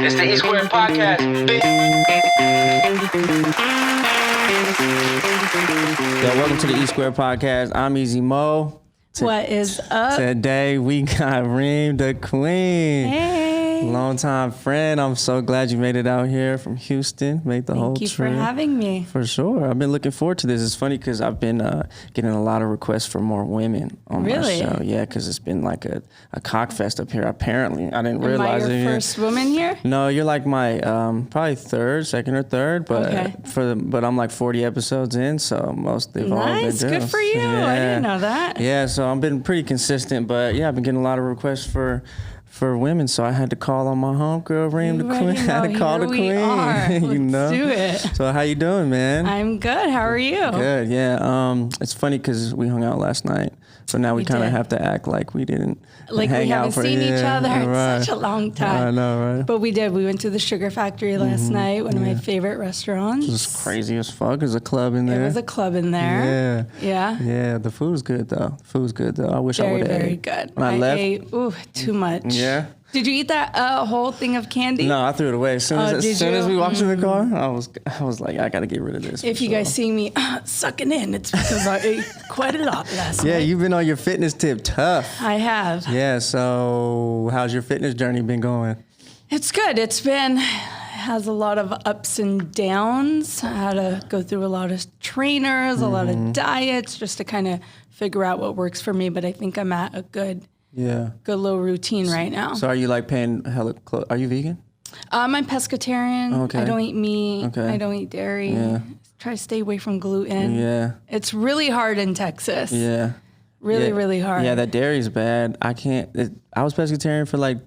It's the E Square Podcast. Yo, welcome to the E Square Podcast. I'm Easy Mo. What is up? Today we got Reem, the Queen. Hey. Longtime friend. I'm so glad you made it out here from Houston. Made the whole trip. Thank you for having me. For sure. I've been looking forward to this. It's funny because I've been getting a lot of requests for more women on my show. Yeah, because it's been like a cock fest up here. Apparently, I didn't realize it. Am I your first woman here? No, you're like my probably second or third, but okay. But I'm like 40 episodes in, so most they've all been nice. Good for you. Yeah. I didn't know that. Yeah, so I've been pretty consistent, but yeah, I've been getting a lot of requests for women, so I had to call on my homegirl, Reem, the Queen. I had to call the Queen. You know? Let's do it. So how you doing, man? I'm good. How are you? Good, yeah. It's funny because we hung out last night, so now we kind of have to act like we didn't like hang we haven't out for seen each other right. in such a long time. I know, right? But we did. We went to the Sugar Factory last night, one of my favorite restaurants. It was crazy as fuck. There's a club in there. There was a club in there. Yeah. Yeah, the food's good, though. I wish I would have ate. Very good. When I left, ate, too much. Yeah. Did you eat that whole thing of candy? No, I threw it away. As soon as we walked in the car, I was like, I got to get rid of this. If you guys see me sucking in, it's because I ate quite a lot last night. Yeah, you've been on your fitness tip tough. I have. Yeah, so how's your fitness journey been going? It's good. Has a lot of ups and downs. I had to go through a lot of trainers, a lot of diets, just to kind of figure out what works for me. But I think I'm at a good little routine right now. So are you like paying hella close? Are you vegan? I'm pescatarian. Okay. I don't eat meat. Okay. I don't eat dairy. Yeah. Try to stay away from gluten. Yeah. It's really hard in Texas. Yeah. Really hard. Yeah, that dairy's bad. I was pescatarian for like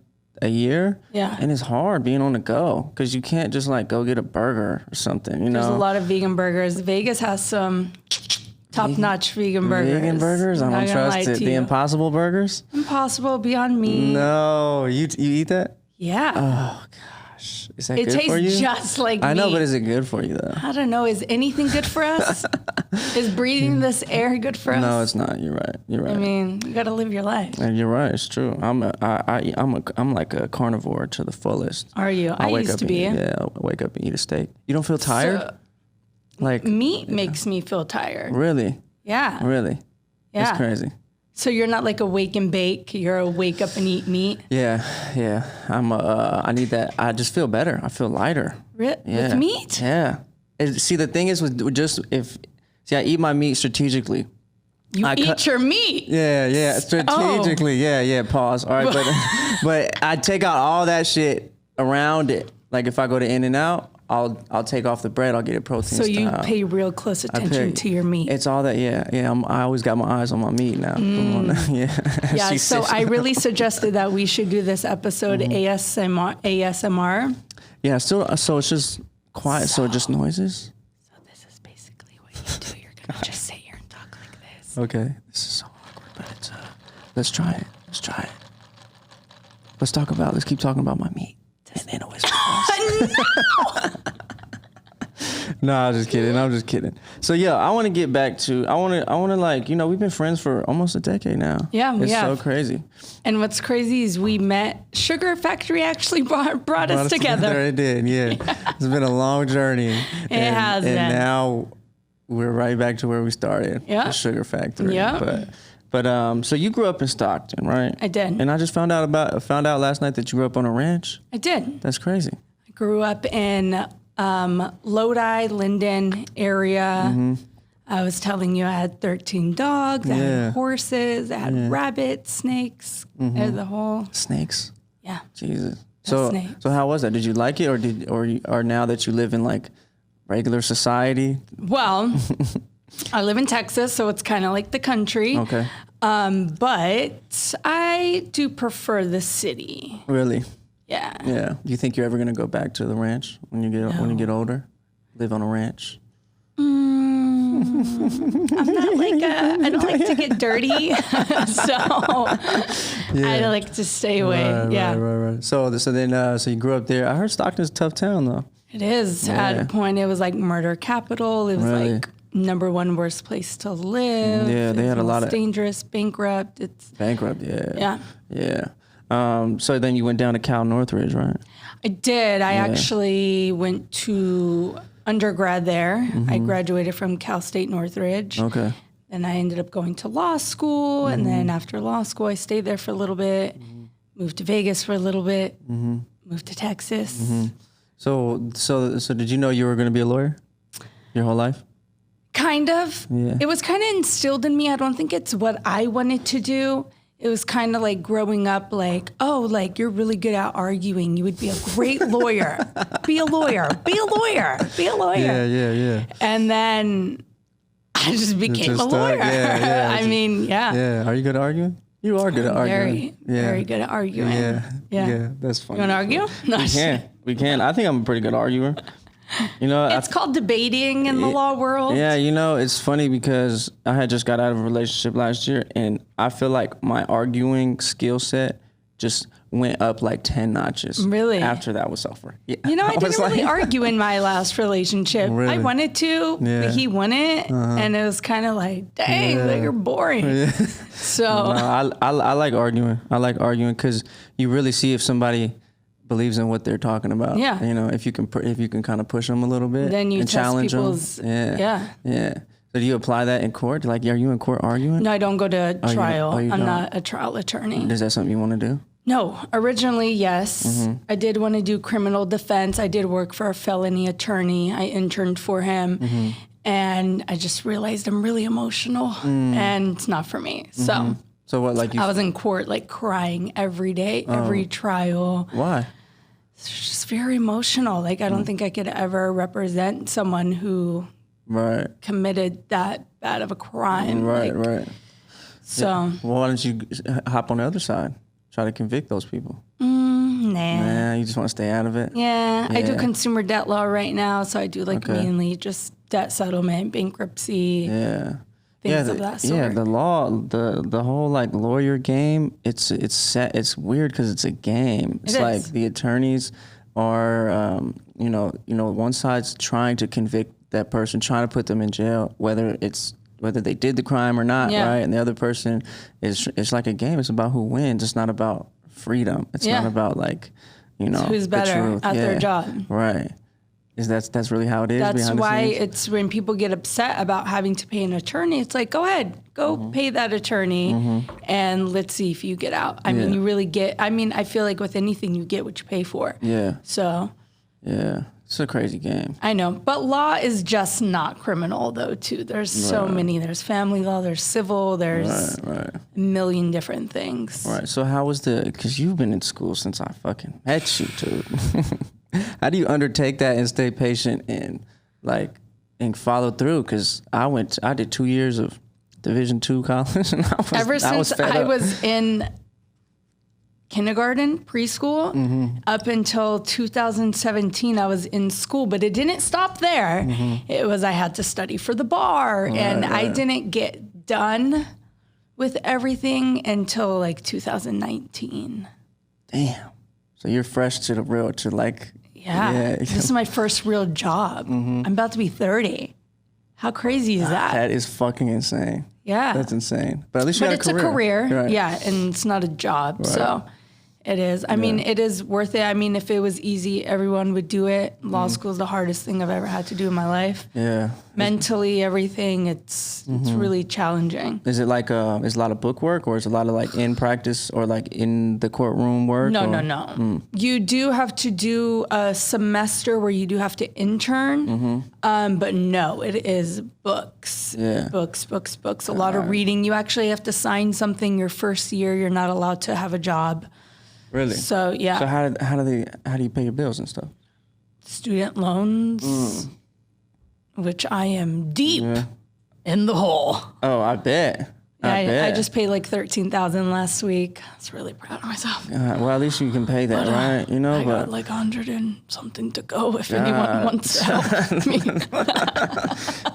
a year. Yeah. And it's hard being on the go because you can't just like go get a burger or something, you know? There's a lot of vegan burgers. Vegas has some top-notch vegan burgers. Vegan burgers? I don't trust it. The Impossible Burgers? Impossible, Beyond Meat. No. You eat that? Yeah. Oh, gosh. Is that it good for you? It tastes just like I know, meat. but is it good for you, though? I don't know. Is anything good for us? Is breathing this air good for us? No, it's not. You're right. I mean, you got to live your life. And you're right. It's true. I'm like a carnivore to the fullest. Are you? I used to be. Yeah, I wake up and eat a steak. You don't feel tired? Like meat makes me feel tired. Really? Yeah. Really? Yeah. That's crazy. So you're not like a wake and bake. You're a wake up and eat meat. Yeah. I need that. I just feel better. I feel lighter. With meat? Yeah. See, the thing is, I eat my meat strategically. You eat your meat. Yeah. Strategically. Oh. Yeah. Pause. All right, but I take out all that shit around it. Like if I go to In-N-Out, I'll take off the bread. I'll get it protein. So you pay real close attention to your meat. It's all that. Yeah. I always got my eyes on my meat now. Yeah. So I really suggested that we should do this episode ASMR. Yeah. So it's just quiet. So just noises. So this is basically what you do. You're gonna just sit here and talk like this. Okay. This is so awkward, but it's let's try it. Let's keep talking about my meat. And then always No, I'm just kidding. So yeah, I want to get back to, I want to like, we've been friends for almost a decade now. Yeah, It's so crazy. And what's crazy is we met, Sugar Factory actually brought us together. It did, yeah. It's been a long journey. It has been. And now we're right back to where we started, the Sugar Factory. Yeah. But so you grew up in Stockton, right? I did. And I just found out last night that you grew up on a ranch. I did. That's crazy. I grew up in Lodi, Linden area. Mm-hmm. I was telling you I had 13 dogs, I had horses, I had rabbits, snakes, the whole snakes. Yeah. Jesus. So how was that? Did you like it, or now that you live in like regular society? Well, I live in Texas, so it's kind of like the country. Okay. But I do prefer the city. Really? Yeah. Yeah. Do you think you're ever gonna go back to the ranch when you get older? Live on a ranch? I'm not like I don't like to get dirty, so I like to stay away. Right. So you grew up there. I heard Stockton's a tough town though. It is. Yeah. At a point, it was like murder capital. It was like number one worst place to live. Yeah, they had a lot of dangerous, bankrupt. It's bankrupt. Yeah. So then you went down to Cal Northridge, right? I did. I actually went to undergrad there. I graduated from State Northridge. Okay. And I ended up going to law school. And then after law school, I stayed there for a little bit, moved to Vegas for a little bit, moved to Texas. So did you know you were going to be a lawyer your whole life? Kind of. Yeah. It was kind of instilled in me. I don't think it's what I wanted to do. It was kind of like growing up, like, oh, like you're really good at arguing. You would be a great lawyer. Be a lawyer. Be a lawyer. Be a lawyer. Yeah. And then I just became a stuck. lawyer. Yeah. I mean, yeah. Yeah. Are you good at arguing? You are good at arguing. Very good at arguing. Yeah. That's funny. You want to argue? No, We can. I think I'm a pretty good arguer. You know, it's called debating in the law world. Yeah, you know, it's funny because I had just got out of a relationship last year, and I feel like my arguing skill set just went up like 10 notches. Really? After that was over. Yeah. You know, I didn't really argue in my last relationship. Really? I wanted to, but he wouldn't, and it was kind of like, dang, like you're boring. Yeah. So No, I like arguing. I like arguing because you really see if somebody believes in what they're talking about. Yeah. You know, if you can kind of push them a little bit, then you and test challenge people's. them. Yeah. So do you apply that in court? Like, are you in court arguing? No, I don't go to trial. you I'm don't? not a trial attorney. Is that something you want to do? No, originally, yes. I did want to do criminal defense. I did work for a felony attorney. I interned for him. And I just realized I'm really emotional and it's not for me. So what, like I was in court, like crying every day, every trial. Why? It's just very emotional. Like, I don't think I could ever represent someone who committed that bad of a crime. Right. So. Yeah. Well, why don't you hop on the other side? Try to convict those people. Nah, you just want to stay out of it? Yeah, I do consumer debt law right now. So I do mainly just debt settlement, bankruptcy. Yeah. Things of that sort. Yeah, the law, the whole like lawyer game, it's weird because it's a game. It's like the attorneys are, one side's trying to convict that person, trying to put them in jail, whether they did the crime or not, right? And the other person it's like a game. It's about who wins. It's not about freedom. It's not about like, it's who's better at their job, right? That's really how it is. That's why it's when people get upset about having to pay an attorney. It's like, go ahead, pay that attorney, and let's see if you get out. I mean, you really get. I mean, I feel like with anything, you get what you pay for. Yeah. So. Yeah, it's a crazy game. I know, but law is just not criminal though. Too. There's so many. There's family law. There's civil. There's a million different things. Right. So how was because you've been in school since I fucking met you, dude. How do you undertake that and stay patient and follow through? Because I did 2 years of Division II college, and I was in kindergarten, preschool, up until 2017, I was in school, but it didn't stop there. It was I had to study for the bar, and I didn't get done with everything until like 2019. Damn. So you're fresh to Yeah. This is my first real job. I'm about to be 30. How crazy is that? That is fucking insane. Yeah. That's insane. But at least you got a career. It's a career. Right. Yeah, and it's not a job. Right. So it is. I mean, it is worth it. I mean, if it was easy, everyone would do it. Law school is the hardest thing I've ever had to do in my life. Yeah. Mentally, everything, it's really challenging. Is it like is a lot of book work, or is it a lot of like in practice or like in the courtroom work? No. You do have to do a semester where you do have to intern, but no, it is books. Yeah. Books. A lot of reading. You actually have to sign something your first year. You're not allowed to have a job. Really? So yeah. So how do you pay your bills and stuff? Student loans, which I am deep in the hole. Oh, I bet. I just paid like $13,000 last week. I was really proud of myself. Well, at least you can pay that, right? You know, I got like 100 and something to go if anyone wants to help me.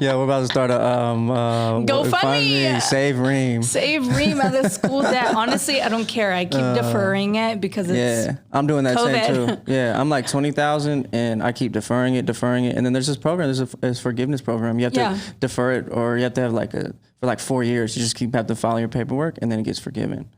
Yeah, we're about to start a GoFundMe. Save Reem. Save Reem out of school debt. Honestly, I don't care. I keep deferring it because it's I'm doing that COVID. same too. Yeah, I'm like 20,000 and I keep deferring it. And then there's this program, there's a forgiveness program. You have to defer it, or you have to have for like 4 years, you just have to file your paperwork, and then it gets forgiven.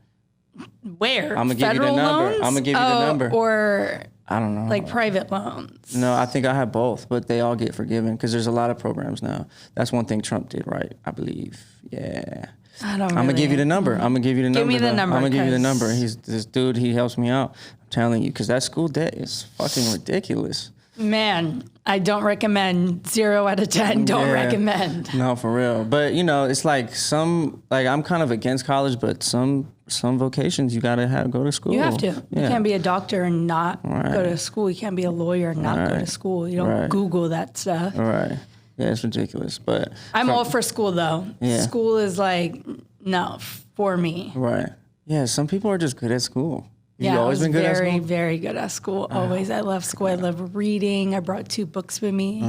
Where? I'm gonna give you the number. Loans? I'm gonna give you the number. Or I don't know. Like private loans? No, I think I have both, but they all get forgiven because there's a lot of programs now. That's one thing Trump did right, I believe. Yeah. I don't. I'm gonna give you the number. I'm gonna give you the number. Give me the number. I'm gonna give you the number. He's this dude. He helps me out. I'm telling you, because that school debt is fucking ridiculous. Man, I don't recommend. 0 out of 10. Don't recommend. No, for real. But you know, it's like I'm kind of against college, but some vocations you gotta go to school. You have to. You can't be a doctor and not go to school. You can't be a lawyer and not go to school. You don't Google that stuff. Right. Yeah, it's ridiculous. But I'm all for school though. Yeah. School is like no for me. Right. Yeah. Some people are just good at school. Yeah, You've always been good at school? Very good at school. Always. I love school. I love reading. I brought 2 books with me.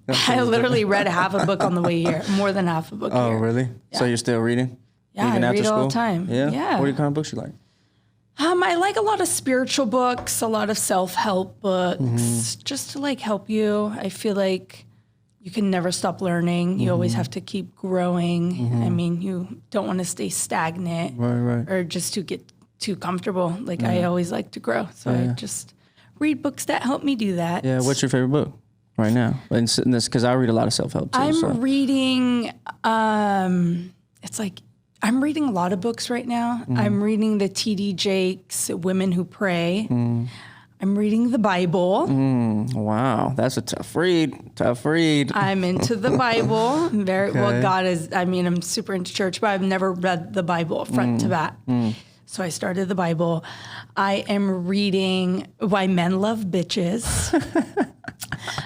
I literally read half a book on the way here. More than half a book here. Oh, really? Yeah. So you're still reading? Yeah, even I after read school? all the time. Yeah. What kind of books you like? I like a lot of spiritual books, a lot of self-help books, just to like help you. I feel like you can never stop learning. You always have to keep growing. I mean, you don't want to stay stagnant or just to get too comfortable. Like I always like to grow. So I just read books that help me do that. Yeah. What's your favorite book right now? Because I read a lot of self-help too. I'm reading, it's like, I'm reading a lot of books right now. I'm reading the T.D. Jakes, Women Who Pray. I'm reading the Bible. Wow, that's a tough read. Tough read. I'm into the Bible. Well, God is, I'm super into church, but I've never read the Bible front to back. So I started the Bible. I am reading Why Men Love Bitches.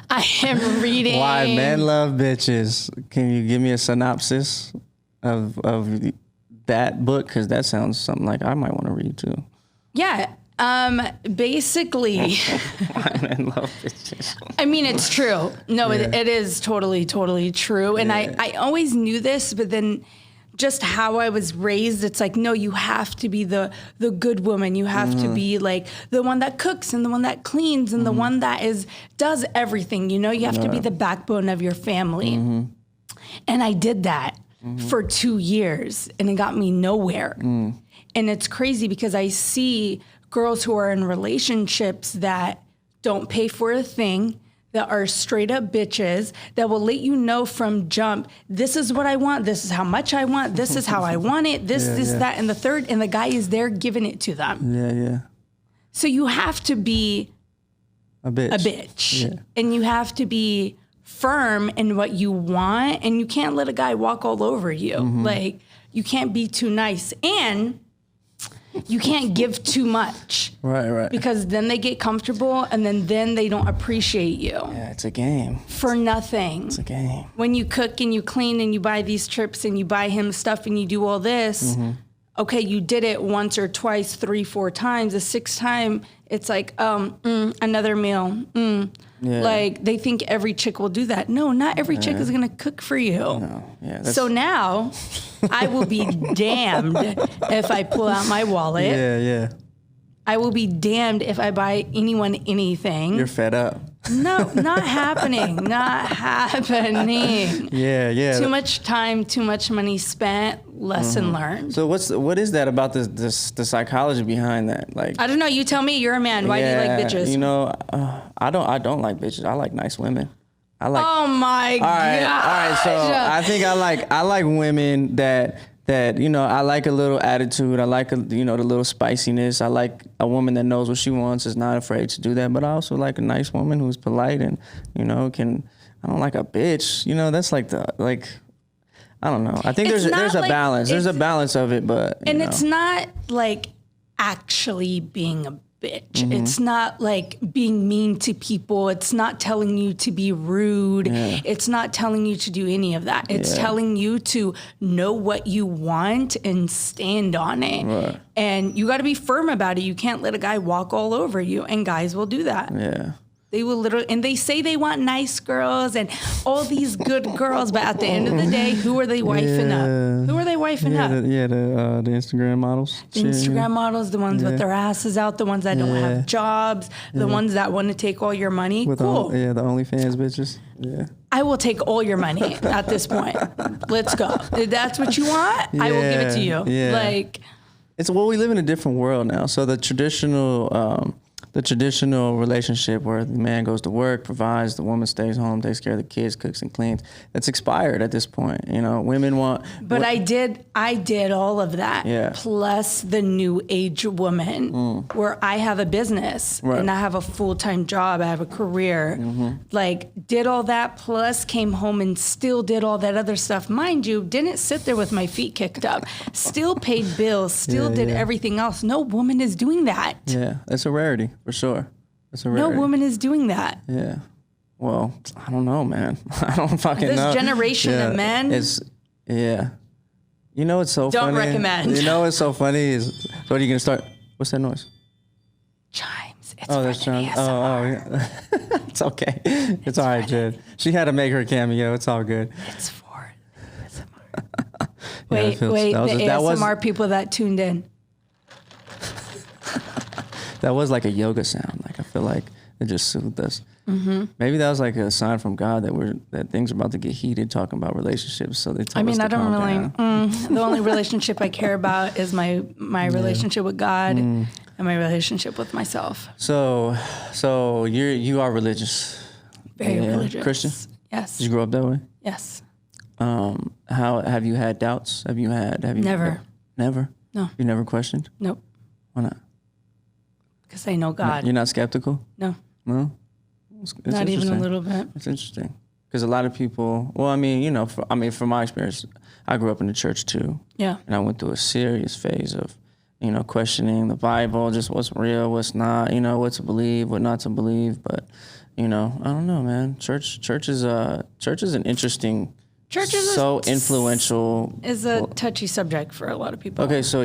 I am reading Why Men Love Bitches. Can you give me a synopsis of that book? Because that sounds something like I might want to read too. Yeah. Basically, Why Men Love Bitches. I mean, it's true. No, it is totally true. And I always knew this, but then just how I was raised, it's like, no, you have to be the good woman. You have to be like the one that cooks and the one that cleans and the one that does everything. You know, you have to be the backbone of your family. And I did that for 2 years and it got me nowhere. And it's crazy because I see girls who are in relationships that don't pay for a thing, that are straight up bitches, that will let you know from jump, this is what I want, this is how much I want, this is how I want it, this, that, and the third, and the guy is there giving it to them. Yeah. So you have to be a bitch. Yeah. And you have to be firm in what you want, and you can't let a guy walk all over you. Like, you can't be too nice, and you can't give too much. Right. Because then they get comfortable and then they don't appreciate you. Yeah, it's a game. For nothing. It's a game. When you cook and you clean and you buy these trips and you buy him stuff and you do all this, okay, you did it once or twice, 3, 4 times. The 6th time, it's like, another meal. Yeah. Like, they think every chick will do that. No, not every chick is going to cook for you. No. Yeah, so now, I will be damned if I pull out my wallet. Yeah. I will be damned if I buy anyone anything. You're fed up. No, not happening. Not happening. Yeah. Too much time, too much money spent, lesson learned. So what is that about the psychology behind that? Like, I don't know. You tell me. You're a man. Why do you like bitches? You know, I don't like bitches. I like nice women. Oh my God. All right. So I think I like women that you know, I like a little attitude. I like the little spiciness. I like a woman that knows what she wants, is not afraid to do that. But I also like a nice woman who's polite and, you know, I don't like a bitch. You know, that's like I don't know. I think there's a balance. There's a balance of it, but it's not like actually being a bitch. It's not like being mean to people. It's not telling you to be rude. It's not telling you to do any of that. It's telling you to know what you want and stand on it. Right. And you got to be firm about it. You can't let a guy walk all over you, and guys will do that. Yeah. They will literally, and they say they want nice girls and all these good girls, but at the end of the day, who are they wifing up? Who are they wifing up? The Instagram models. The Instagram models, the ones with their asses out, the ones that don't have jobs, the ones that want to take all your money. Cool. The OnlyFans bitches. Yeah. I will take all your money at this point. Let's go. If that's what you want, I will give it to you. Yeah. Like, we live in a different world now. So the traditional the traditional relationship where the man goes to work, provides, the woman stays home, takes care of the kids, cooks and cleans. That's expired at this point. You know, women want. But I did all of that. Yeah. Plus the new age woman, where I have a business and I have a full-time job, I have a career. Like, did all that, plus came home and still did all that other stuff. Mind you, didn't sit there with my feet kicked up. Still paid bills. Still did everything else. No woman is doing that. Yeah, that's a rarity for sure. That's a rarity. No woman is doing that. Yeah. Well, I don't know, man. I don't fucking know. This generation of men. You know what's so funny? Don't recommend. You know what's so funny is, so what are you going to start? What's that noise? Chimes. It's that's chimes. Oh, yeah. It's okay. It's all right, Jed. She had to make her cameo. It's all good. It's for ASMR. Wait, the ASMR people that tuned in. That was like a yoga sound. Like, I feel like it just soothed us. Maybe that was like a sign from God that things are about to get heated talking about relationships. So they told us to calm down. The only relationship I care about is my relationship with God and my relationship with myself. So you are religious. Very religious. Christian? Yes. Did you grow up that way? Yes. How have you had doubts? Have you Never. Never? No. You never questioned? Nope. Why not? Because I know God. You're not skeptical? No. No? It's not even a little bit. It's interesting. Because a lot of people, well, I mean, you know, from my experience, I grew up in the church too. Yeah. And I went through a serious phase of, you know, questioning the Bible, just what's real, what's not, you know, what to believe, what not to believe. But, you know, I don't know, man. Church is an interesting, influential. Is a touchy subject for a lot of people. Okay, so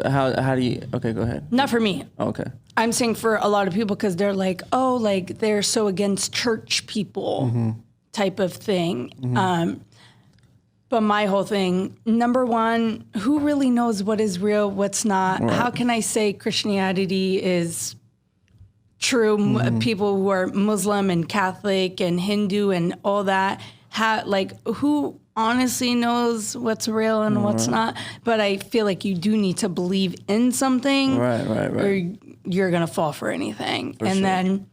how do you, okay, go ahead. Not for me. Okay. I'm saying for a lot of people because they're like, oh, like they're so against church people type of thing. But my whole thing, number one, who really knows what is real, what's not? Right. How can I say Christianity is true? People who are Muslim and Catholic and Hindu and all that, who honestly knows what's real and what's not? But I feel like you do need to believe in something. Right. Or you're going to fall for anything. Then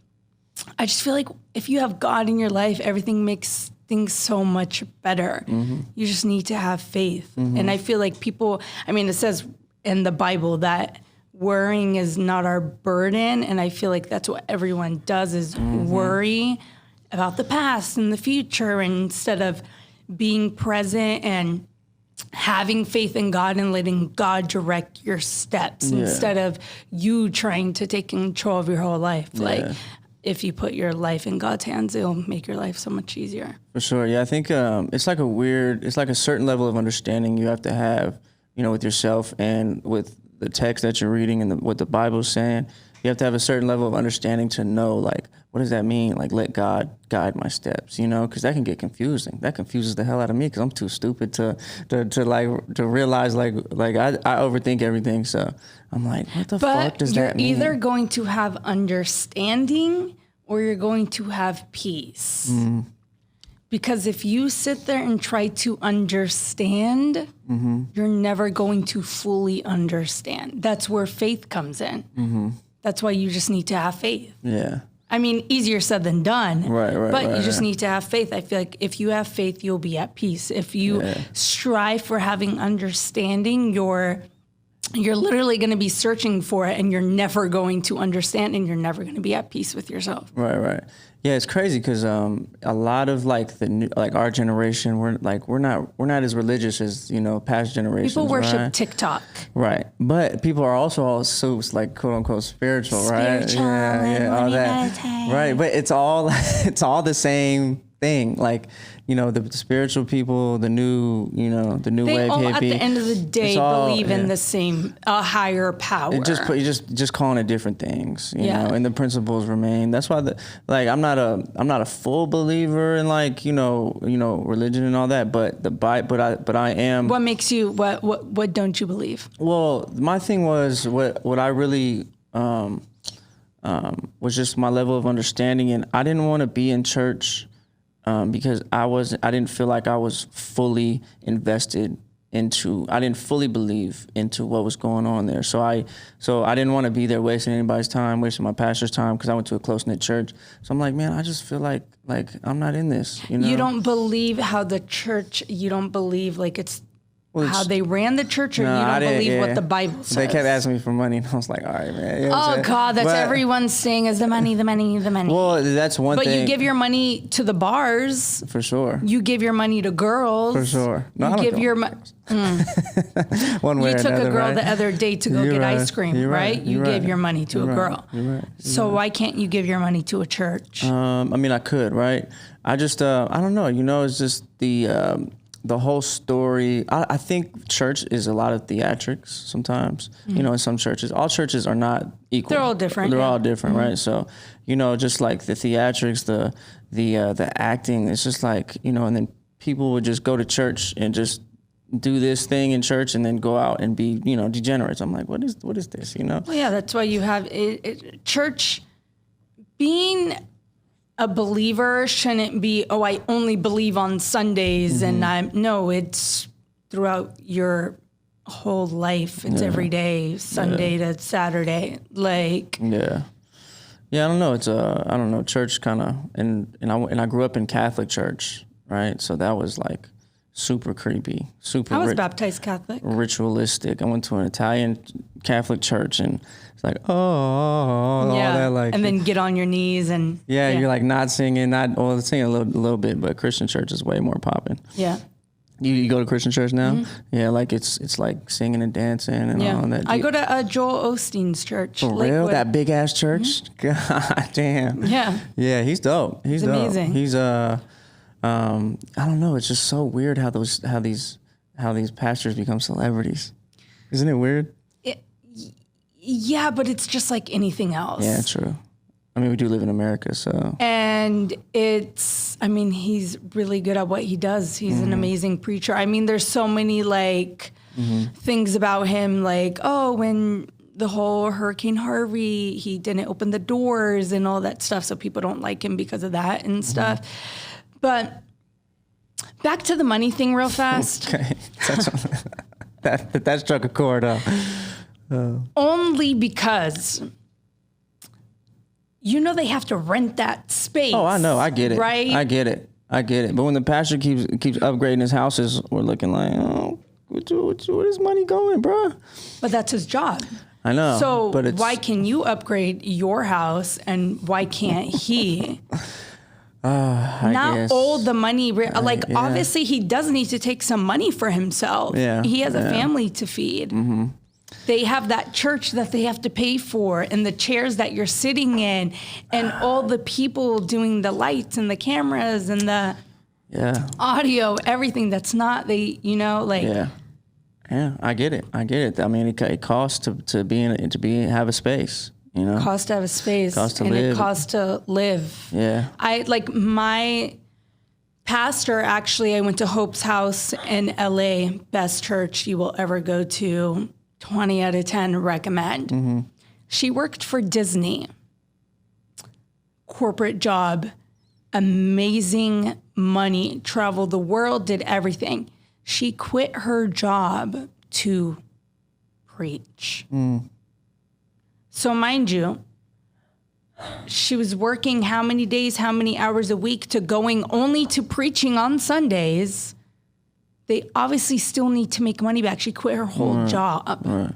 I just feel like if you have God in your life, everything makes things so much better. You just need to have faith. And I feel like people, I mean, it says in the Bible that worrying is not our burden. And I feel like that's what everyone does is worry about the past and the future instead of being present and having faith in God and letting God direct your steps instead of you trying to take control of your whole life. Yeah. Like, if you put your life in God's hands, it'll make your life so much easier. For sure. Yeah, I think it's like a certain level of understanding you have to have, you know, with yourself and with the text that you're reading and what the Bible's saying. You have to have a certain level of understanding to know, like, what does that mean? Like, let God guide my steps, you know, because that can get confusing. That confuses the hell out of me because I'm too stupid to realize, like I overthink everything. So I'm like, what the fuck does that mean? You're either going to have understanding or you're going to have peace. Because if you sit there and try to understand, you're never going to fully understand. That's where faith comes in. That's why you just need to have faith. Yeah. I mean, easier said than done. Right. But you just need to have faith. I feel like if you have faith, you'll be at peace. If you strive for having understanding, you're literally going to be searching for it, and you're never going to understand, and you're never going to be at peace with yourself. Right. Yeah, it's crazy because a lot of our generation, we're not as religious as, you know, past generations. People worship TikTok. Right, but people are also like quote unquote spiritual, right? Yeah, all that. Meditate. Right, but it's all the same thing. Like, you know, the spiritual people, the new wave hippie. They all at the end of the day believe in the same higher power. You're just calling it different things, you know, and the principles remain. That's why I'm not a full believer in religion and all that, but I am. What makes you what don't you believe? Well, my thing was what I really was just my level of understanding, and I didn't want to be in church because I didn't feel like I was fully invested I didn't fully believe into what was going on there. So I didn't want to be there wasting anybody's time, wasting my pastor's time, because I went to a close-knit church. So I'm like, man, I just feel like I'm not in this, you know? You don't believe how the church, you don't believe like it's how they ran the church, or no, you don't believe what the Bible says? They kept asking me for money, and I was like, all right, man. You know what I'm saying? God, that's everyone's saying is the money, the money, the money. Well, that's one thing. But you give your money to the bars. For sure. You give your money to girls. For sure. No, You give your money. One way You or took another, a girl right? the other day to go get ice cream, You're right? You You're gave right. your money to You're a girl. You're right. So why can't you give your money to a church? I mean, I could, right? I just, I don't know. You know, it's just the whole story. I think church is a lot of theatrics sometimes. You know, in some churches, all churches are not equal. They're all different. They're yeah. all different, right? So, you know, just like the theatrics, the acting, it's just like, you know, and then people would just go to church and just do this thing in church and then go out and be, you know, degenerates. I'm like, what is this, you know? Well, yeah, that's why you have church. Being a believer shouldn't be, oh, I only believe on Sundays, and no, it's throughout your whole life. It's every day, Sunday to Saturday. Like, yeah, I don't know. It's I don't know. Church kind of, and I grew up in Catholic church, right? So that was like super creepy, super. I was baptized Catholic. Ritualistic. I went to an Italian Catholic church, and it's like, all that, like, and then get on your knees and you're like not singing, singing a little bit, but Christian church is way more popping. Yeah. You go to Christian church now? Yeah, like it's like singing and dancing and all that. I go to Joel Osteen's church. For real? That big ass church? God damn. Yeah. Yeah, he's dope. He's dope. amazing. He's I don't know. It's just so weird how these pastors become celebrities. Isn't it weird? Yeah, but it's just like anything else. Yeah, true. I mean, we do live in America, so. And he's really good at what he does. He's an amazing preacher. I mean, there's so many like things about him, like, oh, when the whole Hurricane Harvey, he didn't open the doors and all that stuff, so people don't like him because of that and stuff. But back to the money thing real fast. Okay. That struck a chord, Only because, you know, they have to rent that space. Oh, I know. I get it. Right? I get it. But when the pastor keeps upgrading his houses, we're looking like, oh, where is money going, bro? But that's his job. I know. So but why can you upgrade your house and why can't he? Not guess. all the money. Obviously, he does need to take some money for himself. Yeah. He has a family to feed. Mm-hmm. They have that church that they have to pay for, and the chairs that you're sitting in, and all the people doing the lights and the cameras and the audio, everything that's not Yeah, I get it. I mean, it costs to have a space. You know, costs to have a space, and it costs to live. Yeah, my pastor. Actually, I went to Hope's House in LA, best church you will ever go to. 20 out of 10 recommend. Mm-hmm. She worked for Disney. Corporate job, amazing money, traveled the world, did everything. She quit her job to preach. So mind you, she was working how many days, how many hours a week to going only to preaching on Sundays. They obviously still need to make money back. She quit her whole job. Right.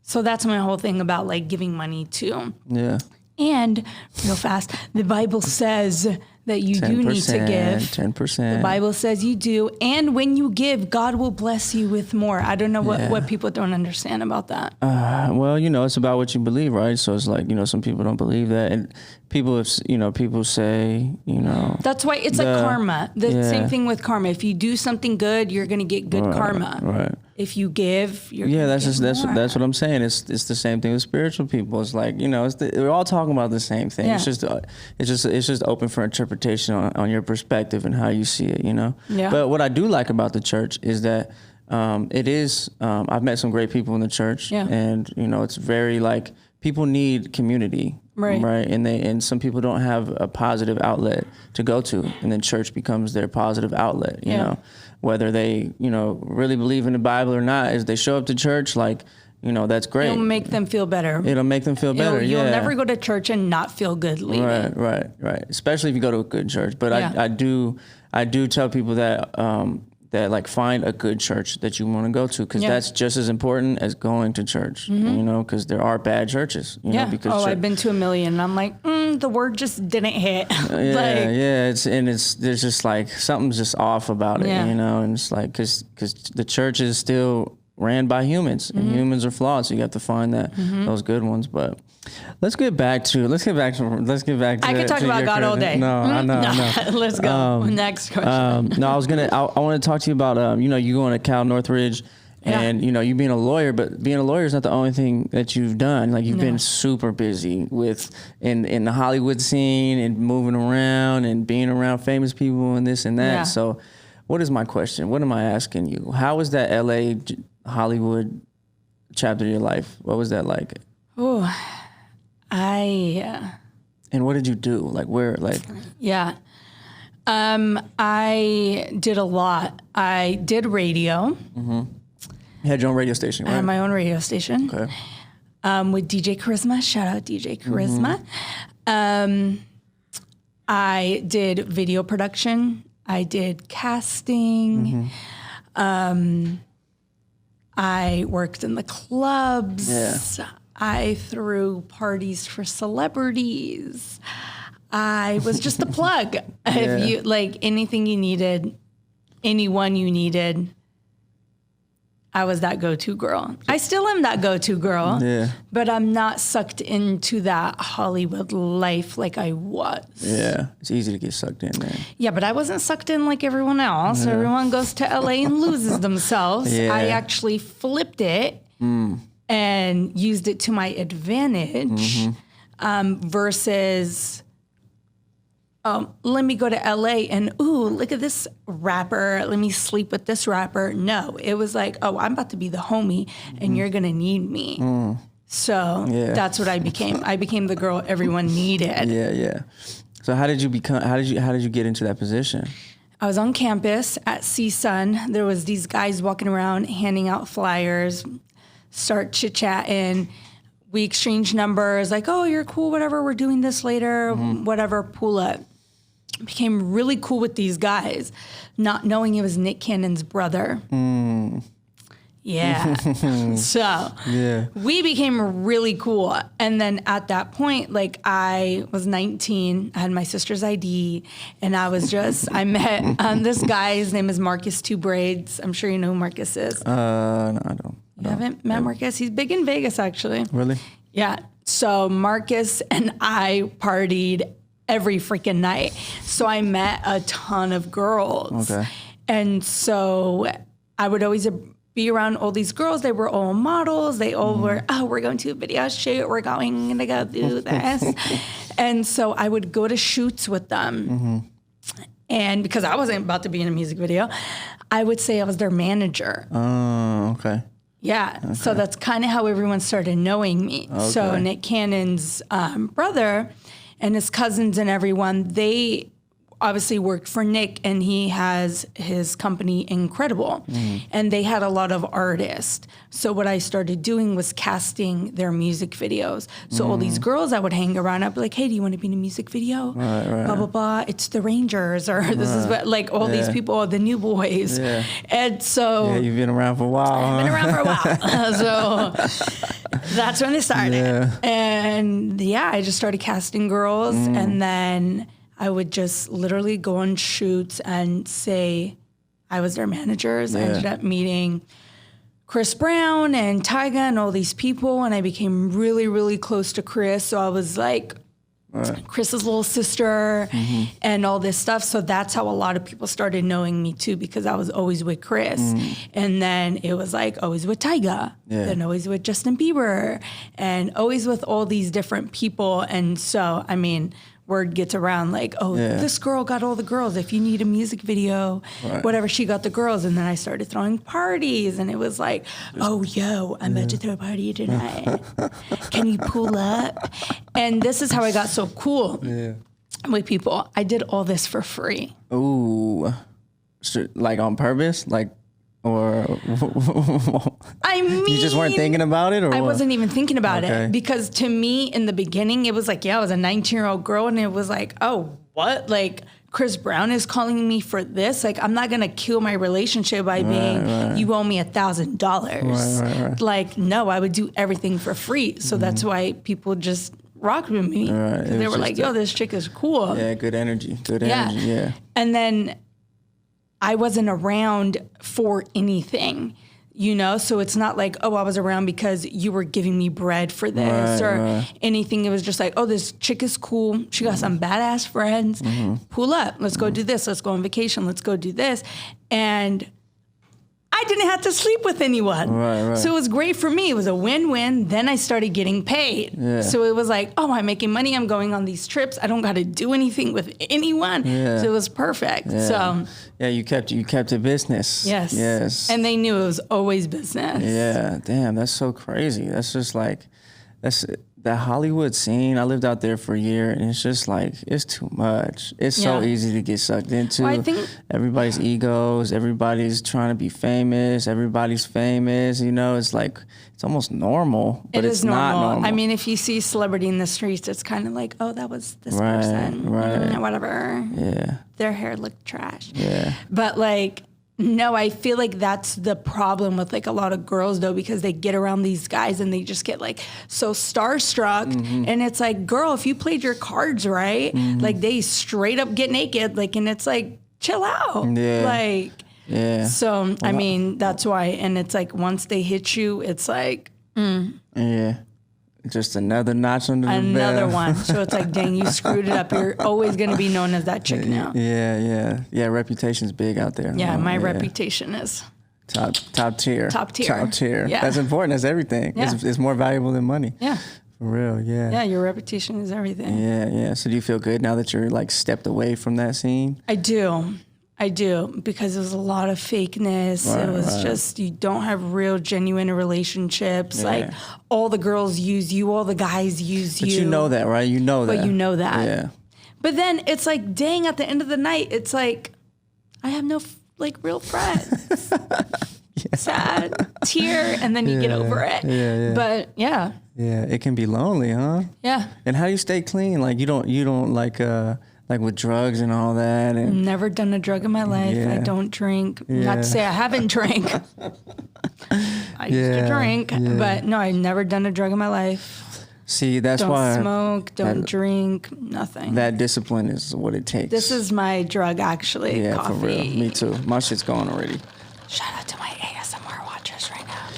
So that's my whole thing about like giving money to. Yeah. And real fast, the Bible says that you do need to give. 10%. The Bible says you do. And when you give, God will bless you with more. I don't know what people don't understand about that. Well, you know, it's about what you believe, right? So it's like, you know, some people don't believe that. And people say, you know. That's why it's like karma. The same thing with karma. If you do something good, you're going to get good karma. Right. If you give, you're that's what I'm saying. It's the same thing with spiritual people. It's like, you know, we're all talking about the same thing. Yeah. It's just open for interpretation on your perspective and how you see it, you know. Yeah. But what I do like about the church is that it is. I've met some great people in the church, and you know, it's very like people need community. Right. And some people don't have a positive outlet to go to, and then church becomes their positive outlet, you know, whether they, really believe in the Bible or not, as they show up to church, like, that's great. It'll make them feel better. It'll make them feel better. You'll never go to church and not feel good leaving. Right. Especially if you go to a good church. But I do tell people that, that like find a good church that you want to go to, because that's just as important as going to church, because there are bad churches, because I've been to a million and I'm like, the word just didn't hit. There's just like, something's just off about it, and it's like, cause the church is still ran by humans, and humans are flawed. So you have to find those good ones. But let's get back to. I could talk about God all day. No, I know. Let's go. Next question. I want to talk to you about, you going to Cal Northridge, and you being a lawyer, but being a lawyer is not the only thing that you've done. Like, you've been super busy in the Hollywood scene and moving around and being around famous people and this and that. Yeah. So what is my question? What am I asking you? How was that LA Hollywood chapter of your life? What was that like? Oh, and what did you do? Like, where, like? Yeah. I did a lot. I did radio. You had your own radio station, right? I had my own radio station. Okay. With DJ Charisma. Shout out DJ Charisma. I did video production. I did casting. I worked in the clubs. Yeah. I threw parties for celebrities. I was just a plug. If you like anything you needed, anyone you needed, I was that go-to girl. I still am that go-to girl, but I'm not sucked into that Hollywood life like I was. Yeah, it's easy to get sucked in there. Yeah, but I wasn't sucked in like everyone else. Yeah. Everyone goes to LA and loses themselves. Yeah. I actually flipped it and used it to my advantage versus... let me go to LA and, look at this rapper. Let me sleep with this rapper. No, it was like, I'm about to be the homie and you're going to need me. So that's what I became. I became the girl everyone needed. Yeah. So how did you get into that position? I was on campus at CSUN. There was these guys walking around handing out flyers, start chit-chatting. We exchanged numbers, like, you're cool, whatever, we're doing this later, whatever, pull up. Became really cool with these guys, not knowing it was Nick Cannon's brother. Yeah. So we became really cool. And then at that point, like, I was 19, I had my sister's ID, and I met this guy, his name is Marcus Two Braids. I'm sure you know who Marcus is. No, I don't. You haven't met Marcus? He's big in Vegas, actually. Really? Yeah. So Marcus and I partied every freaking night. So I met a ton of girls. Okay. And so I would always be around all these girls. They were all models. They all were, we're going to a video shoot. We're going to go do this. And so I would go to shoots with them. And because I wasn't about to be in a music video, I would say I was their manager. Oh, okay. Yeah, okay. So that's kind of how everyone started knowing me. Okay. So Nick Cannon's brother and his cousins and everyone, they obviously worked for Nick, and he has his company Incredible. And they had a lot of artists. So what I started doing was casting their music videos. So all these girls I would hang around, I'd be like, hey, do you want to be in a music video? Right. Blah, blah, blah. It's the Rangers, or this is what, like, all these people, the New Boys. Yeah. And so... Yeah, you've been around for a while, I've been around for a while. So that's when it started. Yeah. And I just started casting girls, and then... I would just literally go on shoots and say I was their managers. I ended up meeting Chris Brown and Tyga and all these people, and I became really, really close to Chris. So I was like Chris's little sister and all this stuff. So that's how a lot of people started knowing me too, because I was always with Chris. And then it was like always with Tyga, then always with Justin Bieber, and always with all these different people. And so, I mean, word gets around like, oh, this girl got all the girls. If you need a music video, whatever, she got the girls. And then I started throwing parties, and it was like, oh, yo, I'm about to throw a party tonight. Can you pull up? And this is how I got so cool with people. I did all this for free. Ooh, like on purpose? Like, or I mean, you just weren't thinking about it, or I what? wasn't even thinking about it, because to me in the beginning it was like, I was a 19-year-old girl, and it was like, oh, what? Like Chris Brown is calling me for this? Like, I'm not gonna kill my relationship by being you owe me $1,000. Like, no, I would do everything for free. So that's why people just rocked with me. They were like, yo, this chick is cool. Yeah, good energy. Yeah. And then I wasn't around for anything, so it's not like, oh, I was around because you were giving me bread for this or anything. It was just like, oh, this chick is cool. She got some badass friends. Pull up. Let's go do this. Let's go on vacation. Let's go do this. And I didn't have to sleep with anyone. So it was great for me. It was a win-win. Then I started getting paid. So it was like, oh, I'm making money. I'm going on these trips. I don't got to do anything with anyone. So it was perfect. So you kept it business. Yes. And they knew it was always business. Yeah. Damn, that's so crazy. That's just like, that Hollywood scene. I lived out there for a year, and it's just like, it's too much. It's so easy to get sucked into. Well, I think everybody's egos, everybody's trying to be famous, everybody's famous, it's like, it's almost normal, but it's not normal. I mean, if you see celebrity in the streets, it's kind of like, oh, that was this person. Whatever. Yeah. Their hair looked trash. Yeah. But like, no, I feel like that's the problem with like a lot of girls though, because they get around these guys and they just get like so starstruck. And it's like, girl, if you played your cards right, like they straight up get naked, like, and it's like, chill out. So, I mean, that's why. And it's like, once they hit you, it's like, just another notch under the belt. Another one. So it's like, dang, you screwed it up. You're always going to be known as that chick now. Yeah. Reputation's big out there. Yeah, my reputation is top tier. Top tier. Yeah. That's important. That's everything. Yeah. It's more valuable than money. Yeah. For real, yeah. Yeah, your reputation is everything. Yeah. So do you feel good now that you're like stepped away from that scene? I do, because it was a lot of fakeness. It was just, you don't have real, genuine relationships. Like, all the girls use you, all the guys use you. But you know that, right? You know that. But you know that. Yeah. But then it's like, dang, at the end of the night, it's like, I have no, like, real friends. Sad, tear, and then you get over it. Yeah. But, yeah, it can be lonely, huh? Yeah. And how do you stay clean? Like, you don't like with drugs and all that. And never done a drug in my life. I don't drink. Not to say I haven't drank. I used to drink, but no, I've never done a drug in my life. See, that's why. Don't smoke, don't drink, nothing. That discipline is what it takes. This is my drug, actually. Yeah, coffee. For real. Me too. My shit's gone already. Shout out to my ASMR watchers right now.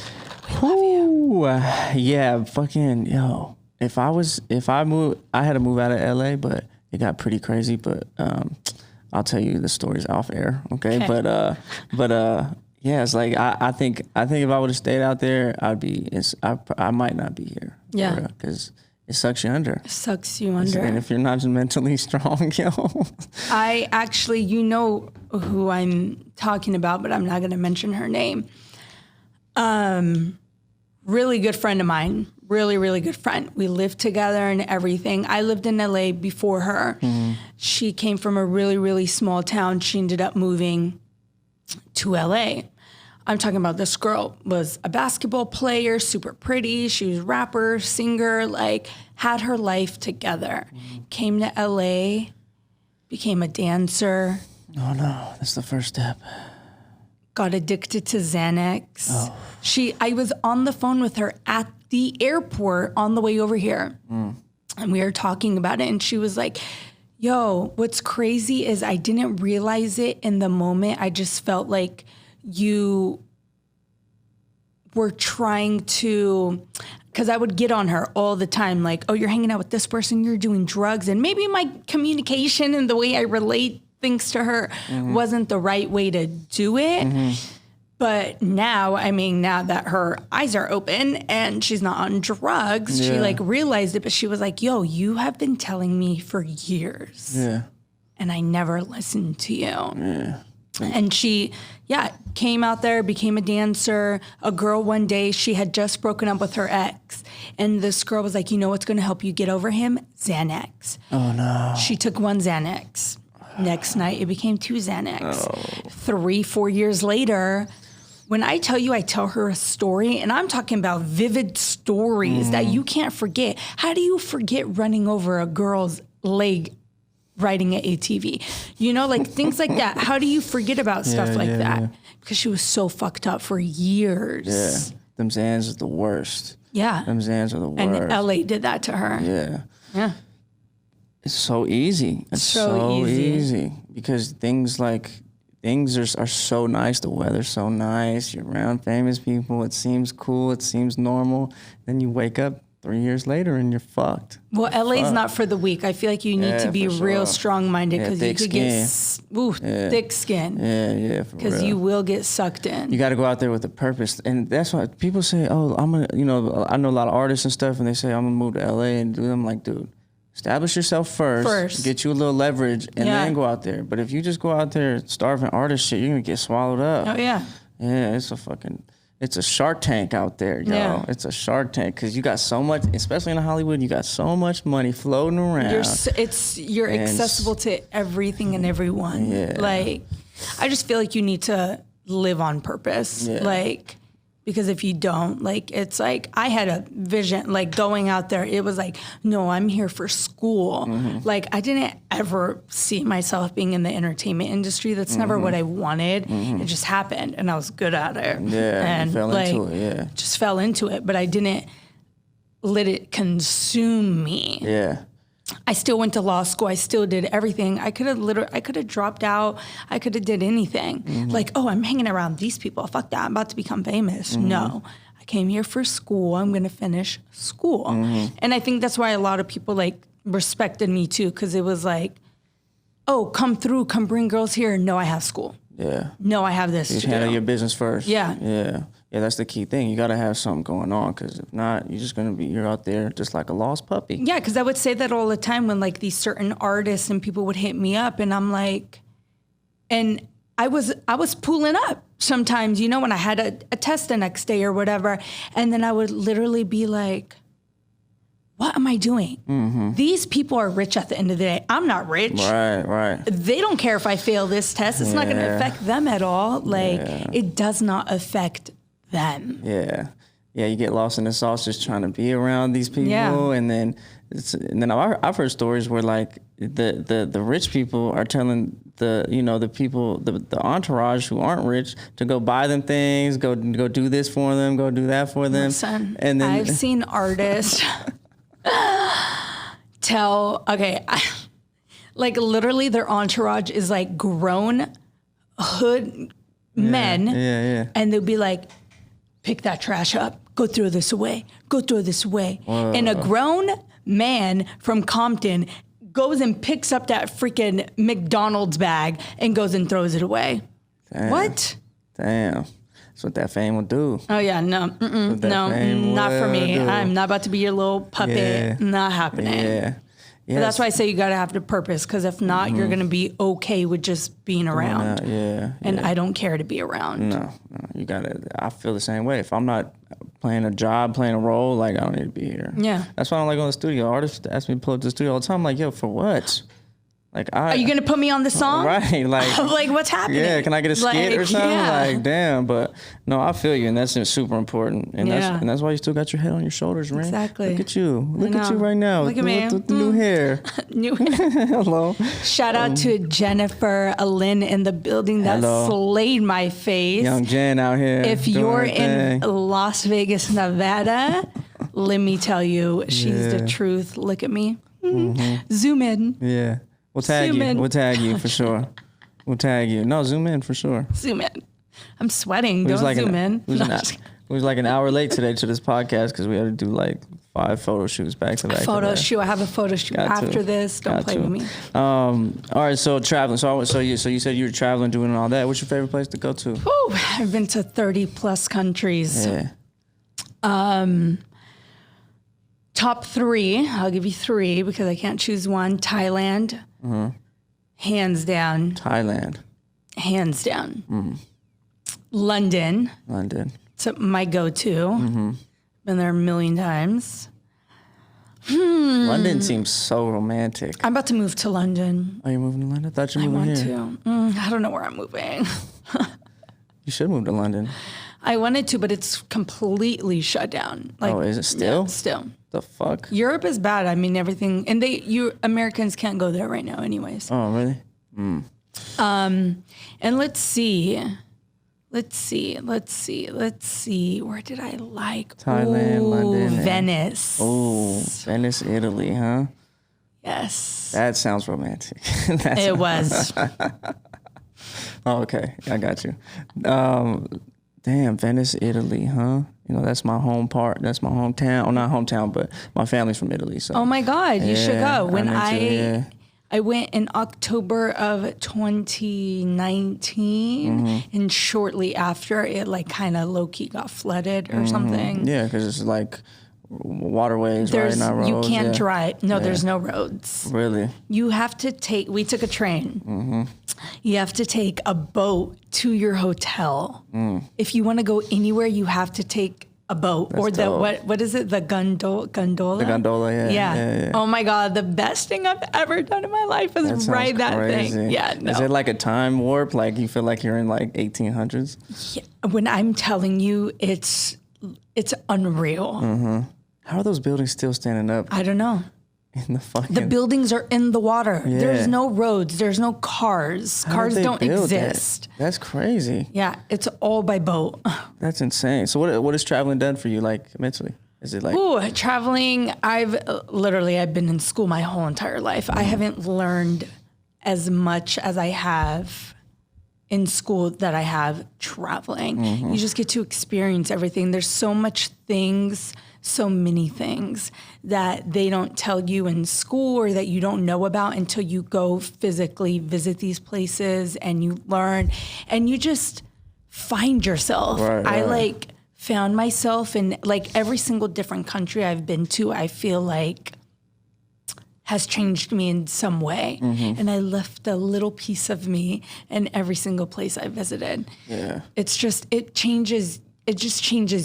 We love you. Yeah, fucking, yo. If I moved, I had to move out of LA, but it got pretty crazy, but I'll tell you the stories off air, okay? But yeah, it's like I think if I would have stayed out there, I might not be here. Yeah, because it sucks you under. It sucks you under, and if you're not mentally strong, yo. I actually, you know who I'm talking about, but I'm not going to mention her name. Really good friend of mine. Really, really good friend. We lived together and everything. I lived in LA before her. She came from a really, really small town. She ended up moving to LA. I'm talking about this girl was a basketball player, super pretty. She was a rapper, singer, like had her life together. Came to LA, became a dancer. Oh no, that's the first step. Got addicted to Xanax. Oh. I was on the phone with her at the airport on the way over here. And we were talking about it. And she was like, yo, what's crazy is I didn't realize it in the moment. I just felt like you were trying to, because I would get on her all the time. Like, oh, you're hanging out with this person, you're doing drugs. And maybe my communication and the way I relate things to her wasn't the right way to do it. But now, I mean, now that her eyes are open and she's not on drugs, she like realized it, but she was like, yo, you have been telling me for years. Yeah. And I never listened to you. Yeah. And she, came out there, became a dancer. A girl one day, she had just broken up with her ex. And this girl was like, you know what's going to help you get over him? Xanax. Oh, no. She took 1 Xanax. Next night, it became 2 Xanax. 3-4 years later, when I tell you, I tell her a story, and I'm talking about vivid stories that you can't forget. How do you forget running over a girl's leg riding an ATV? You know, like things like that. How do you forget about stuff like that? Yeah. Because she was so fucked up for years. Yeah. Them Xans are the worst. Yeah. Them Xans are the worst. And LA did that to her. Yeah. Yeah. It's so easy. It's so easy. Because things are so nice. The weather's so nice. You're around famous people. It seems cool. It seems normal. Then you wake up 3 years later and you're fucked. Well, LA's not for the weak. I feel like you need to be real strong-minded because you could get thick skin. Yeah, because you will get sucked in. You got to go out there with a purpose. And that's why people say, oh, I know a lot of artists and stuff, and they say, I'm going to move to LA and do them. I'm like, dude, establish yourself first, get you a little leverage, and then go out there. But if you just go out there starving artist shit, you're going to get swallowed up. Oh, yeah. Yeah, it's a Shark Tank out there, yo. Yeah. It's a Shark Tank because you got so much, especially in Hollywood, you got so much money floating around. You're accessible to everything and everyone. Yeah. Like, I just feel like you need to live on purpose. Yeah. Like, because if you don't, like, it's like, I had a vision, like, going out there, it was like, no, I'm here for school. Mm-hmm. Like, I didn't ever see myself being in the entertainment industry. That's never what I wanted. Mm-hmm. It just happened, and I was good at it. Yeah, and you fell into it, yeah. Just fell into it, but I didn't let it consume me. Yeah. I still went to law school. I still did everything. I could have dropped out. I could have did anything. Mm-hmm. Like, oh, I'm hanging around these people. Fuck that. I'm about to become famous. Mm-hmm. No, I came here for school. I'm going to finish school. Mm-hmm. And I think that's why a lot of people like respected me too. Cause it was like, oh, come through, come bring girls here. No, I have school. Yeah. No, I have this. You handle your business first. Yeah. Yeah. Yeah, that's the key thing. You got to have something going on, because if not, you're out there just like a lost puppy. Yeah, because I would say that all the time when like these certain artists and people would hit me up, and I'm like, and I was pulling up sometimes, you know, when I had a test the next day or whatever, and then I would literally be like, what am I doing? Mm-hmm. These people are rich at the end of the day. I'm not rich. Right. They don't care if I fail this test. It's not going to affect them at all. Like, it does not affect them. Yeah. You get lost in the sauce just trying to be around these people, and then I've heard stories where like the rich people are telling the people, the entourage who aren't rich, to go buy them things, go do this for them, go do that for them. Listen, and then I've seen artists like literally their entourage is like grown hood men, and they'll be like, pick that trash up, go throw this away. And a grown man from Compton goes and picks up that freaking McDonald's bag and goes and throws it away. Damn. What? Damn. That's what that fame will do. Oh, yeah, no. Not for me. I'm not about to be your little puppet. Yeah. Not happening. Yeah. But that's why I say you got to have the purpose, because if not, you're going to be okay with just being around. And I don't care to be around. No, you got to. I feel the same way. If I'm not playing a job, playing a role, like, I don't need to be here. Yeah. That's why I don't like going to the studio. Artists ask me to pull up to the studio all the time. I'm like, yo, for what? Like, are you gonna put me on the song? Right, like, like what's happening? Yeah, can I get a skit or something? Yeah. Like, damn, but no, I feel you, and that's super important, and that's why you still got your head on your shoulders, Reem. Exactly. Look at you right now. Look at me with the new hair. New hair. Hello. Shout out to Jennifer Lynn in the building that slayed my face. Young Jen out here. If you're in Las Vegas, Nevada, let me tell you, she's the truth. Look at me. Zoom in. Yeah. We'll tag you. We'll tag you for sure. We'll tag you. No, zoom in for sure. Zoom in. I'm sweating. Don't zoom in. We was like an hour late today to this podcast because we had to do like 5 photo shoots back to back. Photo shoot. I have a photo shoot after this. Don't play with me. All right. So traveling. So you said you were traveling, doing all that. What's your favorite place to go to? Ooh, I've been to 30 plus countries. Yeah. Top 3. I'll give you 3 because I can't choose one. Thailand. Hands down. Thailand. Hands down. London. It's my go-to. Been there a million times. London seems so romantic. I'm about to move to London. Are you moving to London? I thought you were moving here. I want to. I don't know where I'm moving. You should move to London. I wanted to, but it's completely shut down. Like, oh, is it still? Yeah, still. The fuck? Europe is bad. I mean, everything. And Americans can't go there right now anyways. Oh, really? And let's see. Where did I like? Thailand, London. Venice. Oh, Venice, Italy, huh? Yes. That sounds romantic. It was. Oh, okay. I got you. Damn, Venice, Italy, huh? You know, that's my home part. That's my hometown. Well, not hometown, but my family's from Italy. So. Oh my God, you should go. When I went in October of 2019, and shortly after it, like kind of low key got flooded or something. Yeah, because it's like waterways, right? Not roads. You can't drive. No, there's no roads. Really? You have to take. We took a train. You have to take a boat to your hotel. If you want to go anywhere, you have to take a boat. That's or the dope. What is it? The gondola? The gondola, yeah. Oh my God, the best thing I've ever done in my life is ride that thing. Yeah, no. Is it like a time warp? Like you feel like you're in like 1800s? Yeah. When I'm telling you, it's unreal. How are those buildings still standing up? I don't know. The buildings are in the water. Yeah. There's no roads. There's no cars. Cars don't exist. That's crazy. Yeah, it's all by boat. That's insane. So what has traveling done for you, like, mentally? Is it like... Ooh, traveling, I've been in school my whole entire life. I haven't learned as much as I have in school that I have traveling. You just get to experience everything. There's so many things that they don't tell you in school or that you don't know about until you go physically visit these places and you learn and you just find yourself. Right. I found myself in like every single different country I've been to, I feel like has changed me in some way. And I left a little piece of me in every single place I visited. Yeah. It just changes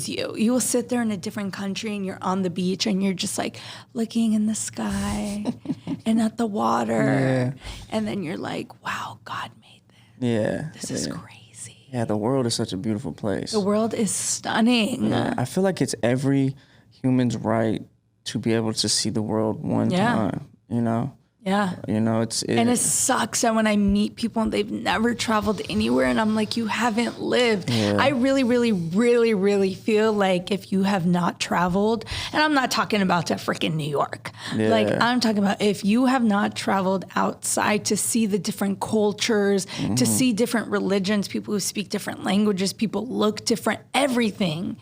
you. You will sit there in a different country and you're on the beach and you're just like looking in the sky and at the water. Yeah. And then you're like, wow, God made this. Yeah. This is crazy. Yeah, the world is such a beautiful place. The world is stunning. Yeah. I feel like it's every human's right to be able to see the world one time, you know? Yeah. You know, and it sucks that when I meet people and they've never traveled anywhere and I'm like, you haven't lived. Yeah. I really, really, really, really feel like if you have not traveled, and I'm not talking about to freaking New York. Yeah. Like I'm talking about if you have not traveled outside to see the different cultures, to see different religions, people who speak different languages, people look different, everything.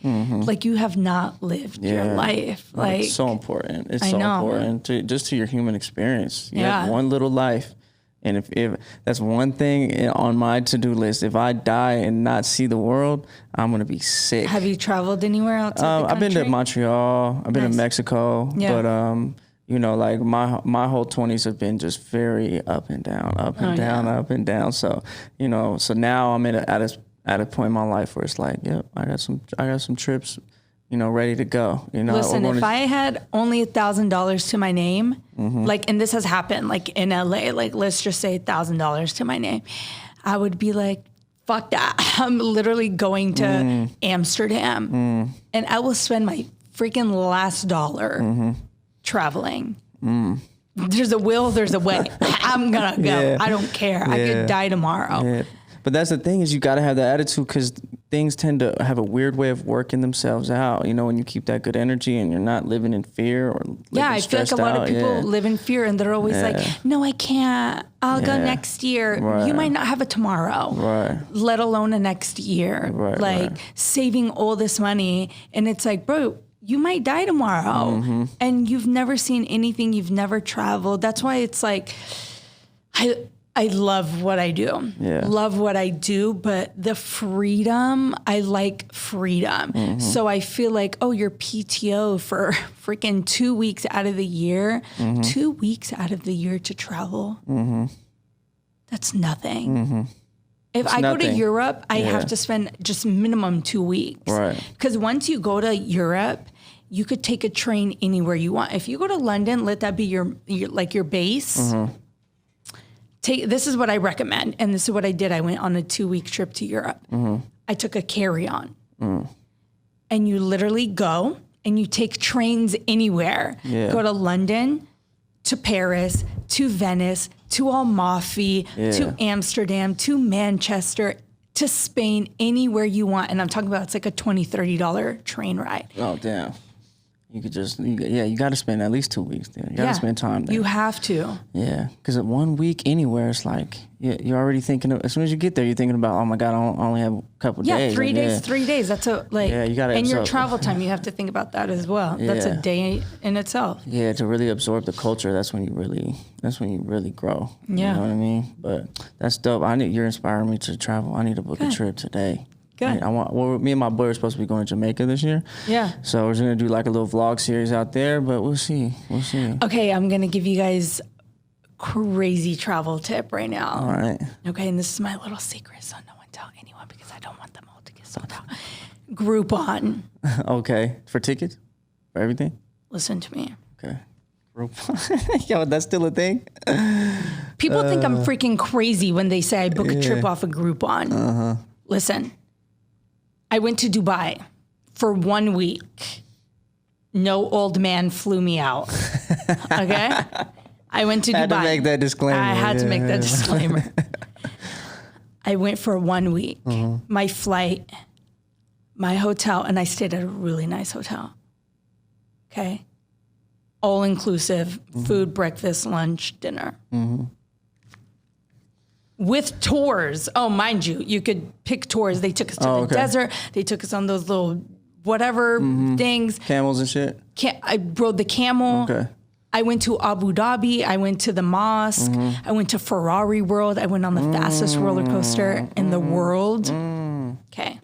Like you have not lived your life. Like it's so important. It's so important to your human experience. You have one little life, and if that's one thing on my to-do list, if I die and not see the world, I'm gonna be sick. Have you traveled anywhere outside the country? I've been to Montreal. I've been to Mexico, but you know, like my whole 20s have been just very up and down, up and down. So you know, so now I'm at a point in my life where it's like, yep, I got some trips, you know, ready to go. You know, listen, if I had only $1,000 to my name, like, and this has happened, like in LA, like let's just say $1,000 to my name, I would be like, fuck that. I'm literally going to Amsterdam, and I will spend my freaking last dollar traveling. There's a will, there's a way. I'm gonna go. Yeah. I don't care. I could die tomorrow. Yeah. But that's the thing is you got to have that attitude because things tend to have a weird way of working themselves out. You know, when you keep that good energy and you're not living in fear or I feel like a lot of people live in fear and they're always like, no, I can't. I'll go next year. Right. You might not have a tomorrow, let alone a next year. Saving all this money. And it's like, bro, you might die tomorrow and you've never seen anything. You've never traveled. That's why it's like, I love what I do. Yeah. Love what I do, but the freedom, I like freedom. So I feel like, oh, your PTO for freaking 2 weeks out of the year, 2 weeks out of the year to travel. That's nothing. If I go to Europe, I have to spend just minimum 2 weeks. Right. Because once you go to Europe, you could take a train anywhere you want. If you go to London, let that be your base. This is what I recommend, and this is what I did. I went on a 2-week trip to Europe. I took a carry-on, and you literally go and you take trains anywhere. Yeah. Go to London, to Paris, to Venice, to Amalfi, to Amsterdam, to Manchester, to Spain, anywhere you want. And I'm talking about it's like a $20, $30 train ride. Oh, damn. You could just, you got to spend at least 2 weeks there. You got to spend time there. You have to. Yeah, because 1 week anywhere, it's like, you're already thinking, as soon as you get there, you're thinking about, oh my God, I only have a couple days. Yeah, 3 days, 3 days. That's you got to. And your travel time, you have to think about that as well. That's a day in itself. Yeah, to really absorb the culture, that's when you really grow. Yeah. You know what I mean? But that's dope. You're inspiring me to travel. I need to book a trip today. Good. Me and my boy are supposed to be going to Jamaica this year. Yeah. So we're going to do like a little vlog series out there, but we'll see. Okay, I'm going to give you guys crazy travel tip right now. All right. Okay, and this is my little secret, so no one tell anyone because I don't want them all to get sold out. Groupon. Okay. For tickets? For everything? Listen to me. Okay. Groupon. Yo, that's still a thing? People think I'm freaking crazy when they say I book a trip off of Groupon. Listen. I went to Dubai for 1 week. No old man flew me out. Okay? I went to Dubai. I had to make that disclaimer. I had to make that disclaimer. I went for 1 week. My flight, my hotel, and I stayed at a really nice hotel. Okay? All inclusive, food, breakfast, lunch, dinner. With tours. Oh, mind you, you could pick tours. They took us to the desert. They took us on those little whatever things. Camels and shit? I rode the camel. Okay. I went to Abu Dhabi. I went to the mosque. I went to Ferrari World. I went on the fastest roller coaster in the world. Okay.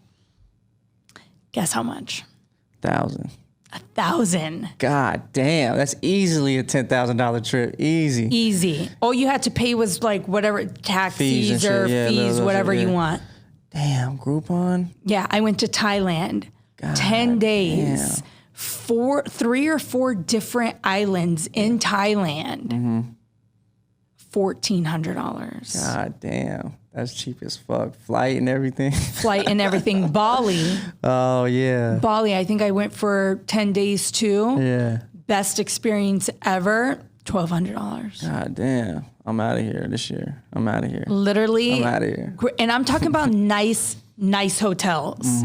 Guess how much? 1,000. 1,000. God damn, that's easily a $10,000 trip. Easy. All you had to pay was like whatever taxis or fees, whatever you want. Damn, Groupon. Yeah, I went to Thailand. God 10 days. Damn. 3 or 4 different islands in Thailand. $1,400. God damn. That's cheap as fuck. Flight and everything. Bali. Oh, yeah. Bali, I think I went for 10 days too. Yeah. Best experience ever, $1,200. God damn. I'm out of here this year. I'm out of here. Literally. I'm out of here. And I'm talking about nice hotels.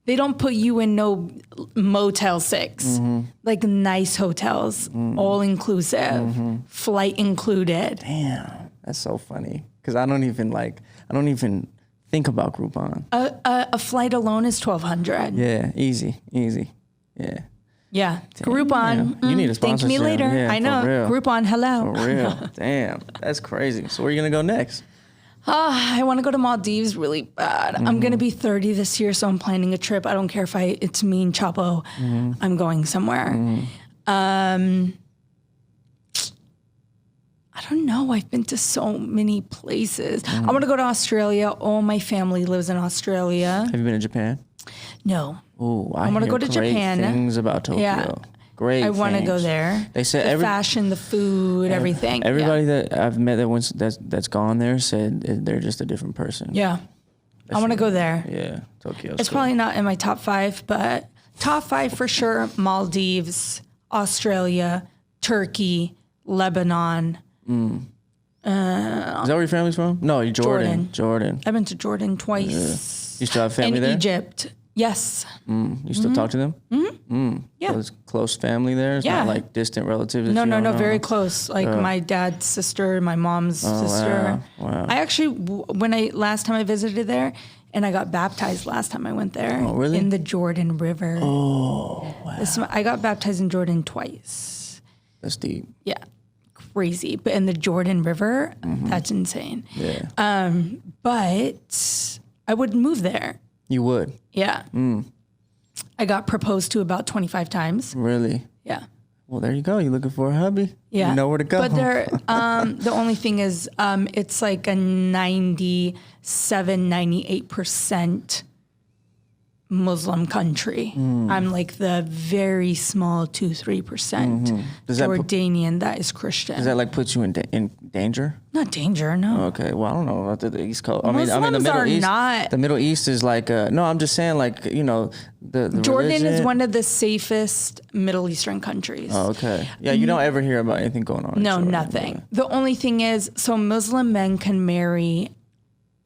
They don't put you in no Motel 6. Like nice hotels, all inclusive, flight included. Damn, that's so funny. Because I don't even think about Groupon. A flight alone is $1,200. Yeah, easy. Yeah. Yeah, damn. Groupon. You need a sponsor. Thank me later. Yeah, I know. Groupon, hello. For real. Damn, that's crazy. So where are you going to go next? I want to go to Maldives really bad. I'm going to be 30 this year, so I'm planning a trip. I don't care if it's me and Chapo. I'm going somewhere. I don't know. I've been to so many places. I want to go to Australia. All my family lives in Australia. Have you been to Japan? No. Ooh, I want to go to Japan. Things about Tokyo. Yeah. Great. I want to go there. They said the fashion, the food, everything. Everybody that I've met that's gone there said they're just a different person. Yeah. I want to go there. Yeah, Tokyo. It's probably not in my top 5, but top 5 for sure. Maldives, Australia, Turkey, Lebanon. Is that where your family's from? No, you're Jordan. I've been to Jordan twice. Yeah. You still have family there? In Egypt. Yes. You still talk to them? Yeah. So it's close family there? It's not like distant relatives? No, very close. Like my dad's sister, my mom's sister. Wow. I actually, last time I visited there, and I got baptized last time I went there. Oh, really? In the Jordan River. Oh, wow. I got baptized in Jordan twice. That's deep. Yeah. Crazy. But in the Jordan River, that's insane. Yeah. But I would move there. You would? Yeah. I got proposed to about 25 times. Really? Yeah. Well, there you go. You looking for a hubby? Yeah. You know where to go. But the only thing is, it's like a 98% Muslim country. I'm like the very small 2-3% Jordanian that is Christian. Does that like put you in danger? Not danger, no. Okay, well I don't know about the East Coast. Muslims the Middle are East. not. The Middle East is like no. I'm just saying like the Jordan religion. is one of the safest Middle Eastern countries. Oh, okay. Yeah, you don't ever hear about anything going on. No, in Jordan, nothing. Really. The only thing is, so Muslim men can marry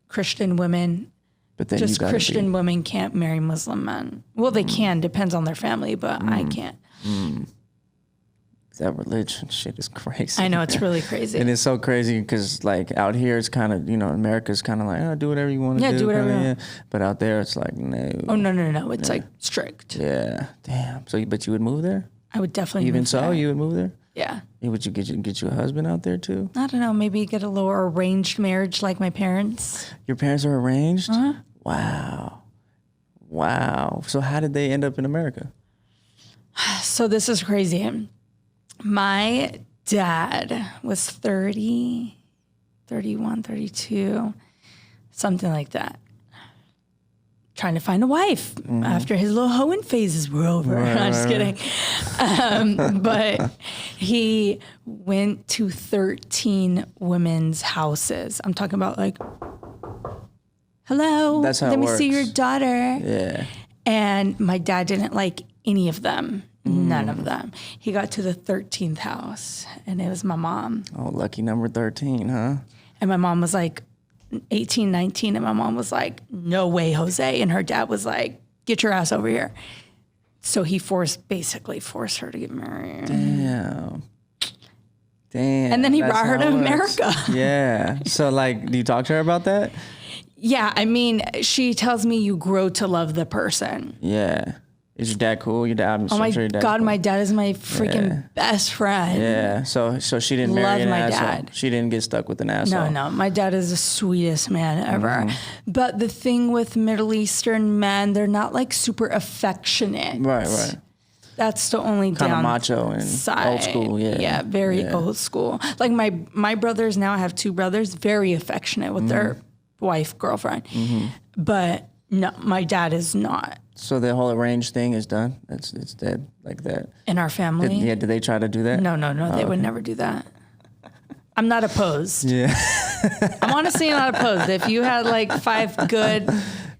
Christian women. But then Just Christian women can't marry Muslim men. Well, they can, depends on their family, but I can't. That religion shit is crazy. I know, it's really crazy. And it's so crazy because like out here it's kind of, America's kind of like, oh, do whatever you want to do. Yeah, do whatever you want. But out there it's like, no. Oh, no. It's like strict. Yeah, damn. So, but you would move there? I would definitely Even move so, there. you would move there? Yeah. Would you get you a husband out there too? I don't know, maybe get a little arranged marriage like my parents. Your parents are arranged? Uh-huh. Wow. So how did they end up in America? So this is crazy. My dad was 30, 31, 32, something like that. Trying to find a wife after his little hoeing phases were over. Right, I'm just kidding. But he went to 13 women's houses. I'm talking about like, hello, That's how let it me see works. your daughter. Yeah. And my dad didn't like any of them. None of them. He got to the 13th house, and it was my mom. Oh, lucky number 13, huh? And my mom was like 18, 19, and my mom was like, no way, Jose. And her dad was like, get your ass over here. So he basically forced her to get married. Damn. And then he that's brought her how to it works. America. Yeah. So like, do you talk to her about that? Yeah, I mean, she tells me you grow to love the person. Yeah. Is your dad cool? Your dad? Oh my sure your dad God, cool. my dad is my freaking best friend. Yeah. So she didn't Love marry an my asshole. dad. She didn't get stuck with an asshole. No. My dad is the sweetest man ever. But the thing with Middle Eastern men, they're not like super affectionate. Right. That's the only Kind of macho and old school. Yeah. Yeah, very old school. Like my brothers now, I have two brothers, very affectionate with their wife, girlfriend. But no, my dad is not. So the whole arranged thing is done. It's dead like that. In our family? Did they try to do that? No. They would never do that. I'm not opposed. Yeah. I'm honestly not opposed. If you had like 5 good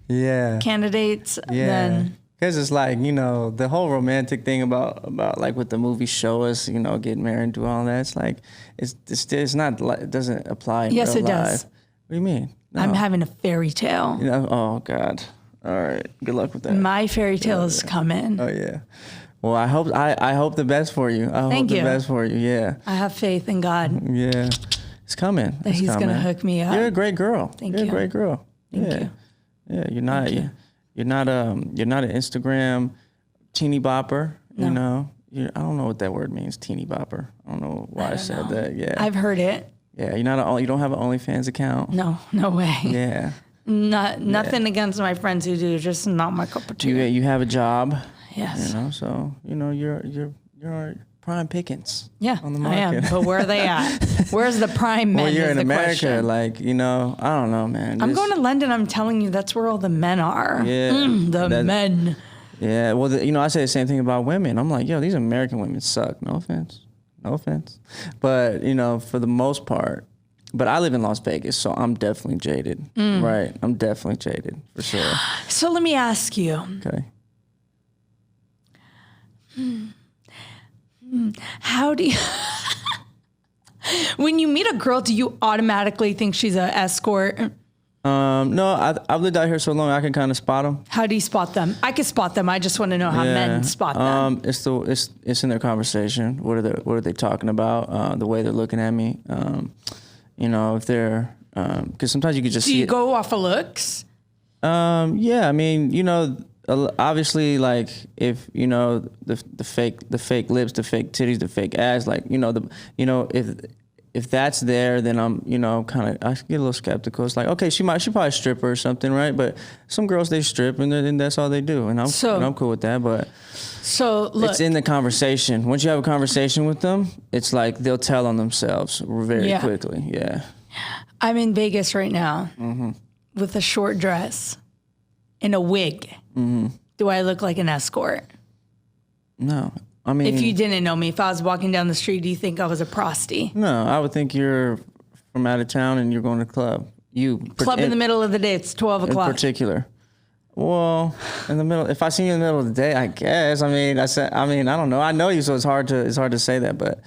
candidates, then because it's like, the whole romantic thing about like what the movies show us, getting married and do all that. It's like it's not like it doesn't apply in yes, real it life. does. What do you mean? No. I'm having a fairy tale. Oh God. All right. Good luck with that. My fairy tale is coming. Oh yeah. Well, I hope the best for you. I hope the best for you. Yeah. I have faith in God. Yeah. It's coming. That he's going to hook me up. You're a great girl. Thank You're you. a great girl. Thank you. Yeah, you're not an Instagram teeny bopper, No. I don't know what that word means, teeny bopper. I don't know why I said that. Yeah. I've heard it. Yeah, you don't have an OnlyFans account. No way. Yeah. Nothing against my friends who do, just not my cup of tea. You have a job. Yes. So you're prime pickings. Yeah, on the I market. am. But where are they at? Where's the prime men? Well, you're is in the America, question. like, I don't know, man. I'm going to London. I'm telling you, that's where all the men are. Yeah. The men. Yeah, well, I say the same thing about women. I'm like, these American women suck. No offense. But, for the most part. But I live in Las Vegas, so I'm definitely jaded. Right? I'm definitely jaded, for sure. So let me ask you. Okay. How do you... When you meet a girl, do you automatically think she's an escort? No, I've lived out here so long I can kind of spot them. How do you spot them? I can spot them. I just want to know how men spot them. It's in their conversation. What are they talking about? The way they're looking at me. If they're because sometimes you could just do see you it. go off of looks? Yeah, I mean, obviously, like if the fake lips, the fake titties, the fake ass, like if that's there, then I'm kind of I get a little skeptical. It's like, okay, she probably strip or something, right? But some girls they strip and then that's all they do, and I'm cool with that. But so look, it's in the conversation. Once you have a conversation with them, it's like they'll tell on themselves very quickly. Yeah. I'm in Vegas right now with a short dress and a wig. Mm-hmm. Do I look like an escort? No. I mean, if you didn't know me, if I was walking down the street, do you think I was a prostie? No, I would think you're from out of town and you're going to the club. Club in the middle of the day, it's 12 o'clock. In particular. Well, in the middle, if I see you in the middle of the day, I guess. I mean, I don't know. I know you, so it's hard to say that, but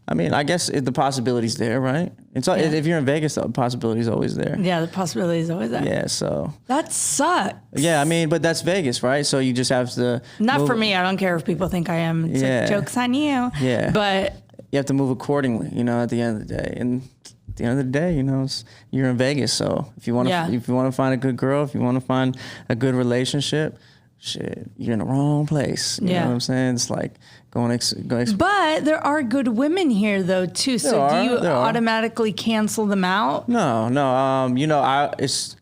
I mean, I guess the possibility's there, right? If you're in Vegas, the possibility's always there. Yeah, the possibility's always there. Yeah, so. That sucks. Yeah, I mean, but that's Vegas, right? So you just have to. Not for me. I don't care if people think I am. It's like, joke's on you. Yeah. But. You have to move accordingly, at the end of the day. And at the end of the day, you're in Vegas. So if you want to find a good girl, if you want to find a good relationship, shit, you're in the wrong place. You know what I'm saying? It's like going. But there are good women here, though, too. So do you automatically cancel them out? No.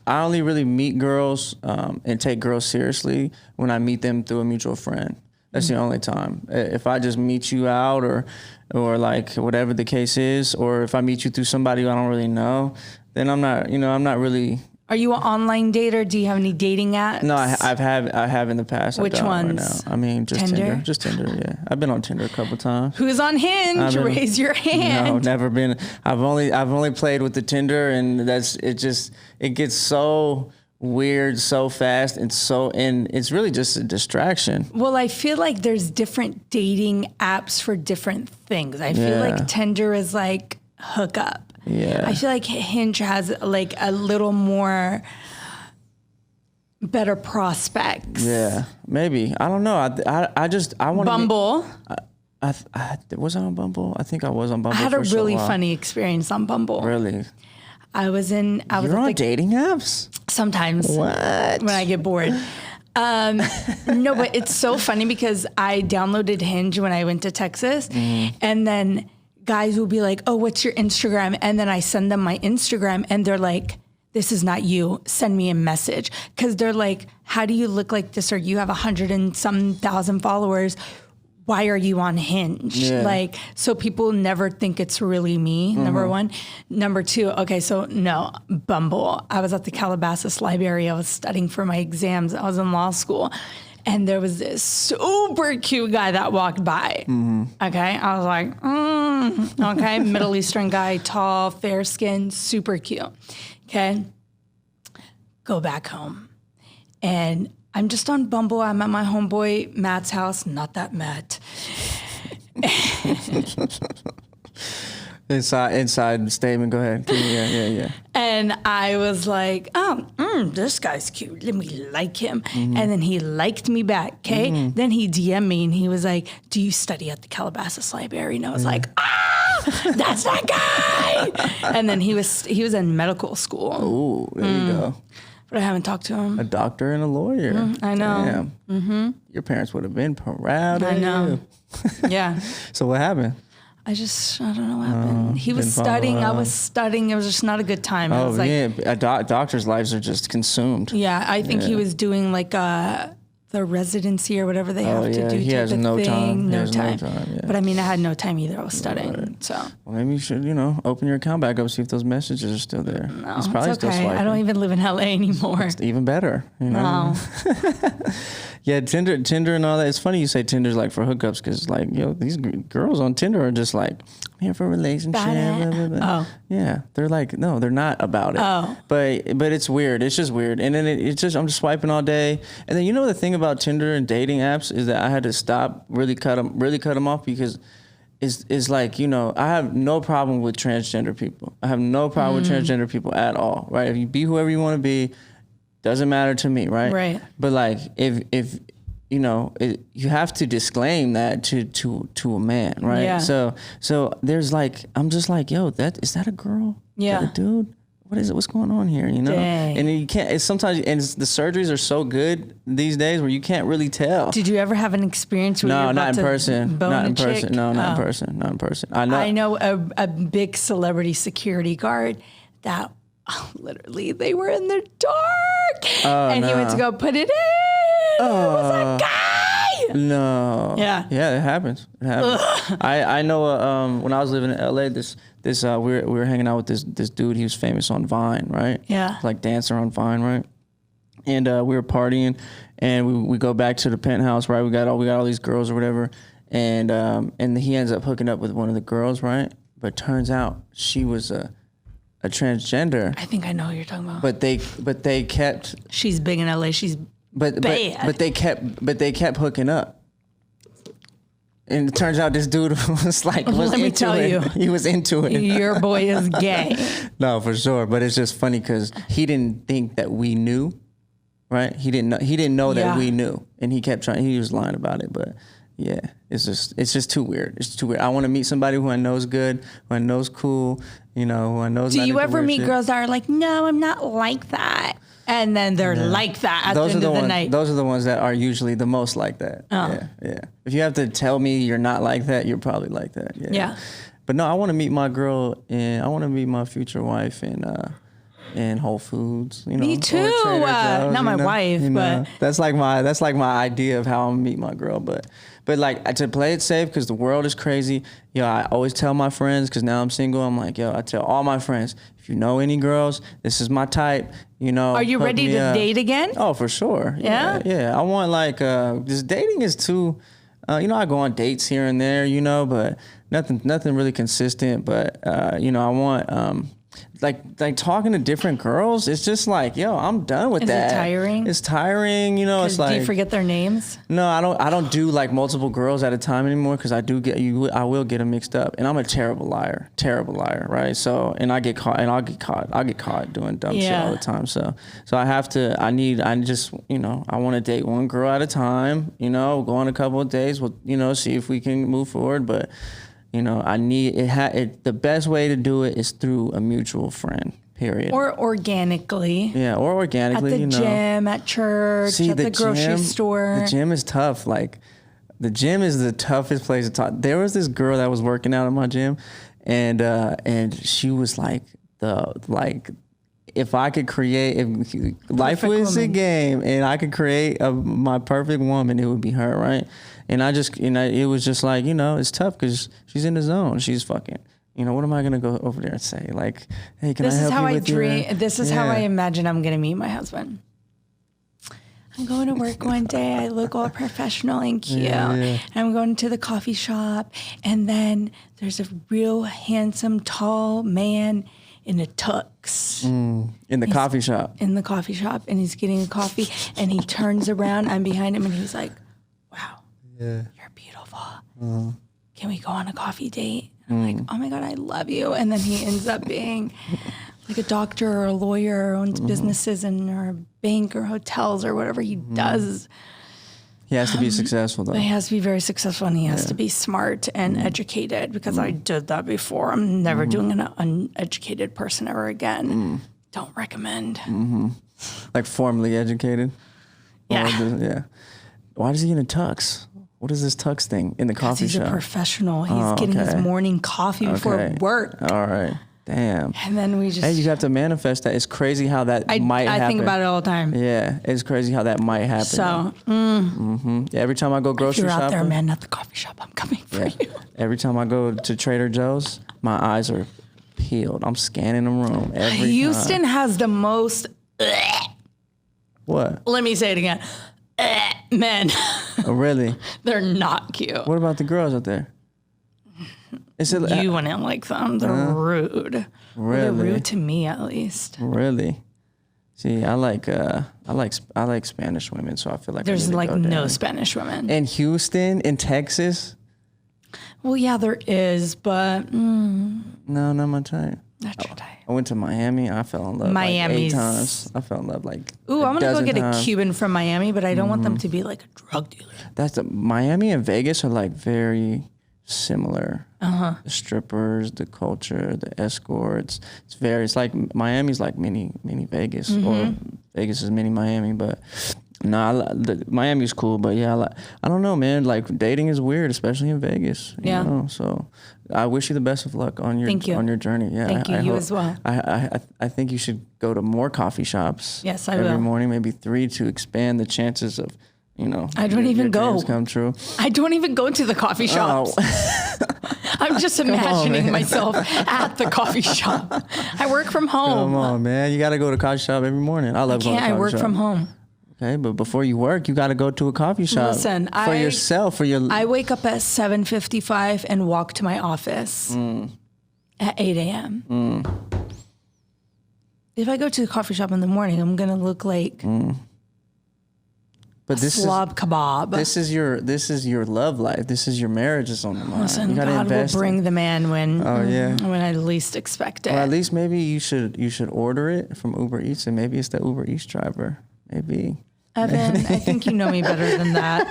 I only really meet girls and take girls seriously when I meet them through a mutual friend. That's the only time. If I just meet you out or like whatever the case is, or if I meet you through somebody who I don't really know, then I'm not really. Are you an online dater? Do you have any dating apps? No, I have in the past. Which ones? Right now. I mean, just Tinder. Just Tinder. Yeah, I've been on Tinder a couple times. Who's on Hinge? Raise your hand. No, never been. I've only played with the Tinder, and it gets so weird so fast and it's really just a distraction. Well, I feel like there's different dating apps for different things. I feel like Tinder is like hookup. Yeah. I feel like Hinge has like a little more better prospects. Yeah, maybe. I don't know. I want Bumble. Was I on Bumble? I think I was on Bumble. I had a really funny experience on Bumble. Really? I was You're on dating apps? Sometimes. What? When I get bored. No, but it's so funny because I downloaded Hinge when I went to Texas, and then guys will be like, oh, what's your Instagram? And then I send them my Instagram and they're like, this is not you. Send me a message. Because they're like, how do you look like this? Or you have 100 and some thousand followers. Why are you on Hinge? Yeah. So people never think it's really me, number one. Number two, okay, so no, Bumble. I was at the Calabasas Library. I was studying for my exams. I was in law school. And there was this super cute guy that walked by. Okay, I was like, okay, Middle Eastern guy, tall, fair skin, super cute. Okay, go back home. And I'm just on Bumble. I'm at my homeboy Matt's house. Not that Matt. Inside statement. Go ahead. Yeah. And I was like, this guy's cute. Let me like him. And then he liked me back. Okay. Then he DM'd me and he was like, do you study at the Calabasas Library? And I was like, that's that guy. And then he was in medical school. Ooh, there you go. But I haven't talked to him. A doctor and a lawyer. I know. Your parents would have been proud of you. I know. Yeah. So what happened? I don't know what happened. He was studying. I was studying. It was just not a good time. I was like, doctors' lives are just consumed. Yeah, I think he was doing like the residency or whatever they have to do. He has no time. No time. But I mean, I had no time either. I was studying. Right. So. Well, maybe you should, open your account back up, see if those messages are still there. No, it's probably still swiping. I don't even live in LA anymore. It's even better. No. Yeah, Tinder and all that. It's funny you say Tinder's like for hookups because like, these girls on Tinder are just like, I'm here for a relationship. Blah, blah, blah. Oh. Yeah. They're like, no, they're not about it. Oh. But it's weird. It's just weird. And then I'm just swiping all day. And then the thing about Tinder and dating apps is that I had to stop, really cut them off because is like, you know, I have no problem with transgender people. I have no problem with transgender people at all, right? If you be whoever you want to be, doesn't matter to me, right? Right. But like, if you know, you have to disclaim that to a man, right? Yeah. So there's like, I'm just like, yo, is that a girl? Yeah. Is that a dude? What is it? What's going on here? You know? Dang. And you can't. It's sometimes, and the surgeries are so good these days where you can't really tell. Did you ever have an experience where No, you're about not in to person. bone Not a in person. chick? No, not in person. Not in person. I know a big celebrity security guard that literally they were in the dark, and he went to go put it in. It was a guy. No. Yeah. Yeah, it happens. It happens. I know. When I was living in LA, we were hanging out with this dude. He was famous on Vine, right? Yeah. Like dancer on Vine, right? And we were partying, and we go back to the penthouse, right? We got all these girls or whatever, and he ends up hooking up with one of the girls, right? But turns out she was a transgender. I think I know who you're talking about. But they kept. She's big in LA. She's But bad. they kept hooking up. And it turns out this dude was like, Let me tell you. He was into it. Your boy is gay. No, for sure. But it's just funny because he didn't think that we knew, right? He didn't know that we knew, and he kept trying. He was lying about it, but yeah, it's just too weird. It's too weird. I want to meet somebody who I know is good, who I know is cool, you know, who I know is. Do you ever meet girls that are like, no, I'm not like that, and then they're like that at the end of the night? Those are the ones that are usually the most like that. Oh. Yeah. If you have to tell me you're not like that, you're probably like that. Yeah. But no, I want to meet my girl, and I want to meet my future wife in Whole Foods. You know, Me too. or Trader Joe's, not my wife, but that's like my idea of how I'm gonna meet my girl. But like, to play it safe, because the world is crazy. Yo, I always tell my friends, because now I'm single. I'm like, yo, I tell all my friends, if you know any girls, this is my type. You know, are you ready to date again? Oh, for sure. Yeah. I want like this dating is too. You know, I go on dates here and there. You know, but nothing really consistent. But you know, I want like talking to different girls. It's just like, yo, I'm done with that. Is it tiring? It's tiring. You know, it's like. Do you forget their names? No, I don't do like multiple girls at a time anymore, because I will get them mixed up, and I'm a terrible liar, right? So, and I'll get caught doing dumb shit all the time. So I just, you know, I want to date one girl at a time, you know, go on a couple of days, we'll, you know, see if we can move forward, but you know, I need the best way to do it is through a mutual friend. Period. Or organically. Yeah, or organically. At the gym, at church, at the grocery store. The gym is tough. Like, the gym is the toughest place to talk. There was this girl that was working out in my gym, and she was like if I could create, if life was a game and I could create my perfect woman, it would be her, right? And I just, you know, it was just like, you know, it's tough because she's in the zone. She's fucking. You know, what am I going to go over there and say? Like, hey, can I help you with your... This is how I imagine I'm going to meet my husband. I'm going to work one day. I look all professional and cute. And I'm going to the coffee shop. And then there's a real handsome, tall man in a tux. In the coffee shop. In the coffee shop. And he's getting a coffee. And he turns around. I'm behind him. And he's like, wow, you're beautiful. Can we go on a coffee date? I'm like, oh my God, I love you. And then he ends up being like a doctor or a lawyer, or owns businesses or a bank or hotels or whatever he does. He has to be successful, though. He has to be very successful, and he has to be smart and educated, because I did that before. I'm never doing an uneducated person ever again. Don't recommend. Like formally educated? Yeah. Why does he in a tux? What is this tux thing in the coffee shop? He's a professional. He's getting his morning coffee before work. All right. Damn. And then we just... Hey, you have to manifest that. It's crazy how that might happen. I think about it all the time. Yeah, it's crazy how that might happen. So... Yeah, every time I go grocery shopping... If you're out there, man, at the coffee shop, I'm coming for you. Every time I go to Trader Joe's, my eyes are peeled. I'm scanning the room every time. Houston has the most... What? Let me say it again. Men. Oh, really? They're not cute. What about the girls out there? You wouldn't like them. They're rude. Really? They're rude to me, at least. Really? See, I like Spanish women, so I feel like there's like no Spanish women in Houston, in Texas. Well, yeah, there is, but No, not my type. not your type. I went to Miami. I fell in love Miami's- like 8 times. I fell in love like Ooh, I'm gonna go get times. a Cuban from Miami, but I don't want them to be like a drug dealer. Miami and Vegas are like very similar. The strippers, the culture, the escorts. It's like Miami's like mini Vegas, or Vegas is mini Miami. But Miami's cool. But yeah, I don't know, man. Like dating is weird, especially in Vegas. You know? So I wish you the best of luck on your journey. Yeah, Thank you. You as well. I think you should go to more coffee shops. Yes, I every will. morning, maybe 3, to expand the chances of. I don't even go. Dreams come true. I don't even go to the coffee shops. I'm just imagining myself at the coffee shop. I work from home. Come on, man. You got to go to a coffee shop every morning. I love going to a coffee shop. I work from home. Okay, but before you work, you got to go to a coffee shop. Listen, for yourself, for your. I wake up at 7:55 and walk to my office at 8 a.m. If I go to the coffee shop in the morning, I'm gonna look like but this slob kebab. This is your love life. This is your marriage is on the line. Listen, you gotta God will invest bring the man when when I least expect it. Or at least maybe you should order it from Uber Eats, and maybe it's the Uber Eats driver. Maybe. Evan, I think you know me better than that.